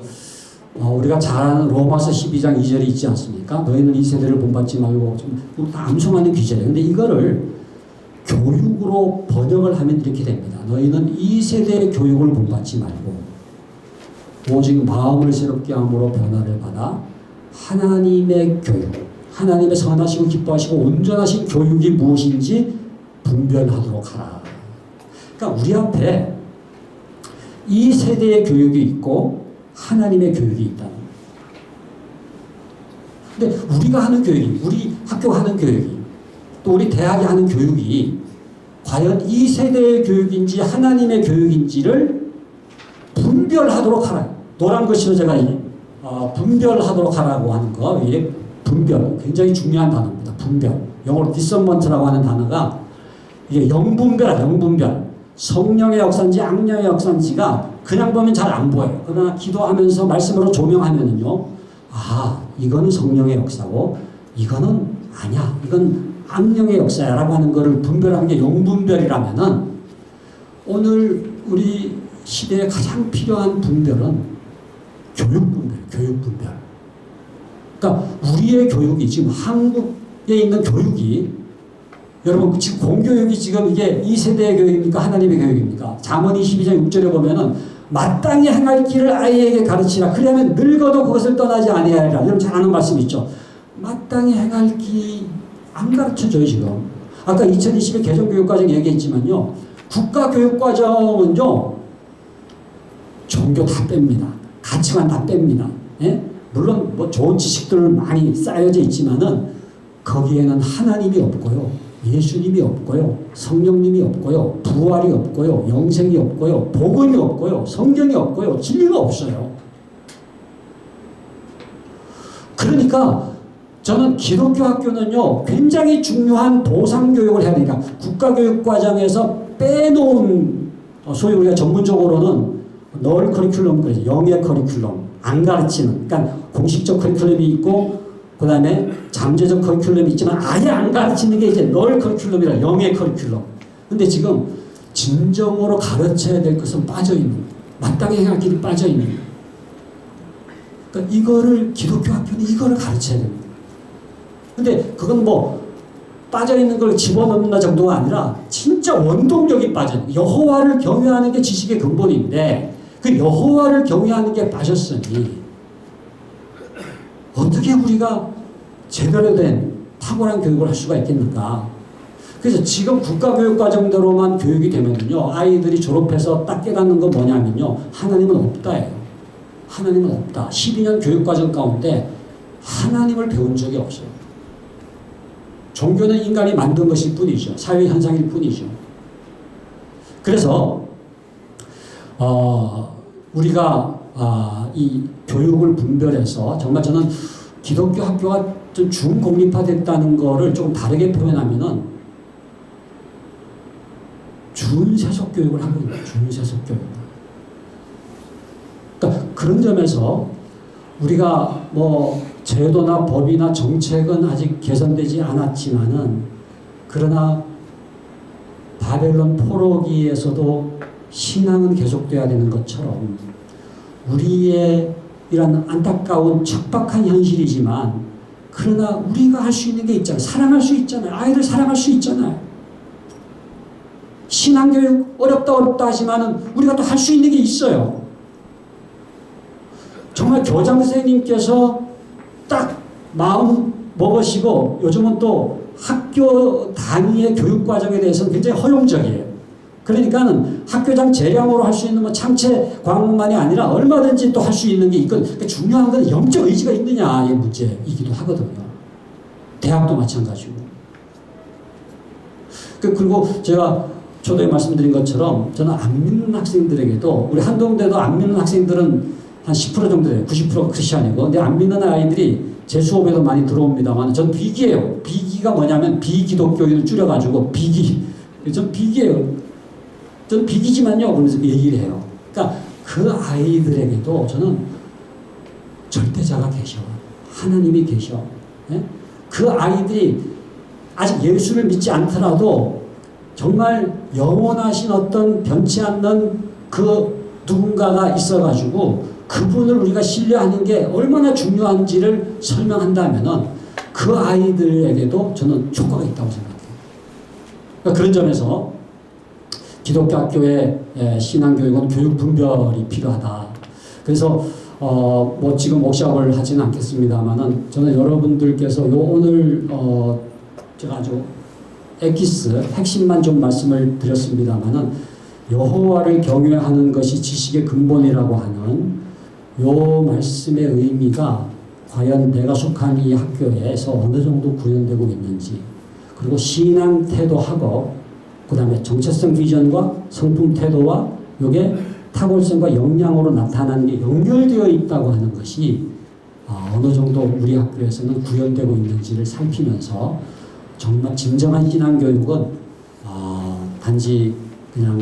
S1: 우리가 잘 아는 로마서 12장 2절이 있지 않습니까? 너희는 이 세대를 본받지 말고 좀 다 암송하는 귀절이에요. 근데 이거를 교육으로 번역을 하면 이렇게 됩니다. 너희는 이 세대의 교육을 본받지 말고 오직 마음을 새롭게 함으로 변화를 받아 하나님의 교육, 하나님의 선하시고 기뻐하시고 온전하신 교육이 무엇인지 분별하도록 하라. 그러니까 우리 앞에 이 세대의 교육이 있고 하나님의 교육이 있다. 근데 우리가 하는 교육이, 우리 학교가 하는 교육이, 또 우리 대학이 하는 교육이 과연 이 세대의 교육인지 하나님의 교육인지를 분별하도록 하라. 노란 글씨로 제가 분별하도록 하라고 하는 거, 이게 분별, 굉장히 중요한 단어입니다. 분별. 영어로 discernment라고 하는 단어가 이게 영분별이야, 영분별. 성령의 역사인지 악령의 역사인지가 그냥 보면 잘 안 보여요. 그러나 기도하면서 말씀으로 조명하면은요, 이거는 성령의 역사고, 이거는 아니야. 이건 악령의 역사야. 라고 하는 거를 분별하는 게 영분별이라면은 오늘 우리 시대에 가장 필요한 분별은 교육분별, 교육분별. 그러니까 우리의 교육이 지금 한국에 있는 교육이 여러분 지금 공교육이 지금 이게 이 세대의 교육입니까? 하나님의 교육입니까? 잠언 22장 6절에 보면은 마땅히 행할 길을 아이에게 가르치라. 그러면 늙어도 그것을 떠나지 아니하리라. 여러분 잘 아는 말씀 있죠? 마땅히 행할 길 안 가르쳐줘요 지금. 아까 2020의 개정교육과정 얘기했지만요. 국가교육과정은요. 종교 다 뺍니다. 가치관 다 뺍니다. 예? 물론 뭐 좋은 지식들 많이 쌓여져 있지만은 거기에는 하나님이 없고요. 예수님이 없고요. 성령님이 없고요. 부활이 없고요. 영생이 없고요. 복음이 없고요. 성경이 없고요. 진리가 없어요. 그러니까 저는 기독교 학교는요. 굉장히 중요한 도상교육을 해야 되니까 국가교육과정에서 빼놓은 소위 우리가 전문적으로는 널 커리큘럼, 영의 커리큘럼, 안 가르치는, 그러니까 공식적 커리큘럼이 있고, 그 다음에 잠재적 커리큘럼이 있지만 아예 안 가르치는 게 이제 널 커리큘럼이라 영의 커리큘럼. 근데 지금 진정으로 가르쳐야 될 것은 빠져있는, 마땅히 행할 길이 빠져있는. 그러니까 이거를, 기독교 학교는 이거를 가르쳐야 됩니다. 근데 그건 뭐, 빠져있는 걸 집어넣는다 정도가 아니라 진짜 원동력이 빠져있는, 여호와를 경외하는 게 지식의 근본인데 그 여호와를 경외하는 게 빠졌으니 어떻게 우리가 제대로 된 탁월한 교육을 할 수가 있겠는가. 그래서 지금 국가교육과정대로만 교육이 되면요 아이들이 졸업해서 딱 깨닫는 건 뭐냐면요 하나님은 없다예요. 하나님은 없다. 12년 교육과정 가운데 하나님을 배운 적이 없어요. 종교는 인간이 만든 것일 뿐이죠. 사회현상일 뿐이죠. 그래서 우리가 이 교육을 분별해서 정말 저는 기독교 학교가 좀 중공립화됐다는 거를 조금 다르게 표현하면은 준세속 교육을 하고 있는 거예요. 준세속 교육. 그러니까 그런 점에서 우리가 뭐 제도나 법이나 정책은 아직 개선되지 않았지만은 그러나 바벨론 포로기에서도 신앙은 계속돼야 되는 것처럼 우리의 이런 안타까운 척박한 현실이지만 그러나 우리가 할 수 있는 게 있잖아요. 사랑할 수 있잖아요. 아이들 사랑할 수 있잖아요. 신앙교육 어렵다 하지만은 우리가 또 할 수 있는 게 있어요. 정말 교장 선생님께서 딱 마음 먹으시고 요즘은 또 학교 단위의 교육 과정에 대해서는 굉장히 허용적이에요. 그러니까는 학교장 재량으로 할 수 있는 뭐 창체 과목만이 아니라 얼마든지 또 할 수 있는 게 있거든요. 그러니까 중요한 건 영적 의지가 있느냐의 문제이기도 하거든요. 대학도 마찬가지고. 그리고 제가 초대에 말씀드린 것처럼 저는 안 믿는 학생들에게도, 우리 한동대도 안 믿는 학생들은 한 10% 정도 돼요. 90% 크리스찬이고. 근데 안 믿는 아이들이 제 수업에도 많이 들어옵니다만 전 비기예요. 비기가 뭐냐면 비기독교인을 줄여가지고 비기. 전 비기예요. 전 비기지만요. 그러면서 얘기를 해요. 그러니까 그 아이들에게도 저는 절대자가 계셔. 하나님이 계셔. 예? 그 아이들이 아직 예수를 믿지 않더라도 정말 영원하신 어떤 변치 않는 그 누군가가 있어가지고 그분을 우리가 신뢰하는 게 얼마나 중요한지를 설명한다면은 그 아이들에게도 저는 효과가 있다고 생각해요. 그러니까 그런 점에서 기독교 학교의 신앙교육은 교육 분별이 필요하다. 그래서 뭐 지금 옥샵을 하지는 않겠습니다만은 저는 여러분들께서 오늘 제가 아주 엑기스 핵심만 좀 말씀을 드렸습니다만은 여호와를 경외하는 것이 지식의 근본이라고 하는 요 말씀의 의미가 과연 내가 속한 이 학교에서 어느 정도 구현되고 있는지, 그리고 신앙 태도하고 그 다음에 정체성 비전과 성품 태도와 요게 탁월성과 역량으로 나타나는 게 연결되어 있다고 하는 것이 어느 정도 우리 학교에서는 구현되고 있는지를 살피면서 정말 진정한 신앙교육은 단지 그냥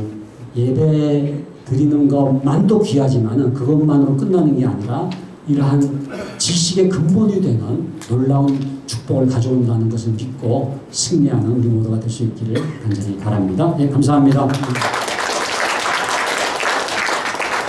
S1: 예배 드리는 것만도 귀하지만은 그것만으로 끝나는 게 아니라 이러한 지식의 근본이 되는 놀라운 축복을 가져온다는 것을 믿고 승리하는 우리 모두가 될 수 있기를 간절히 바랍니다. 네, 감사합니다.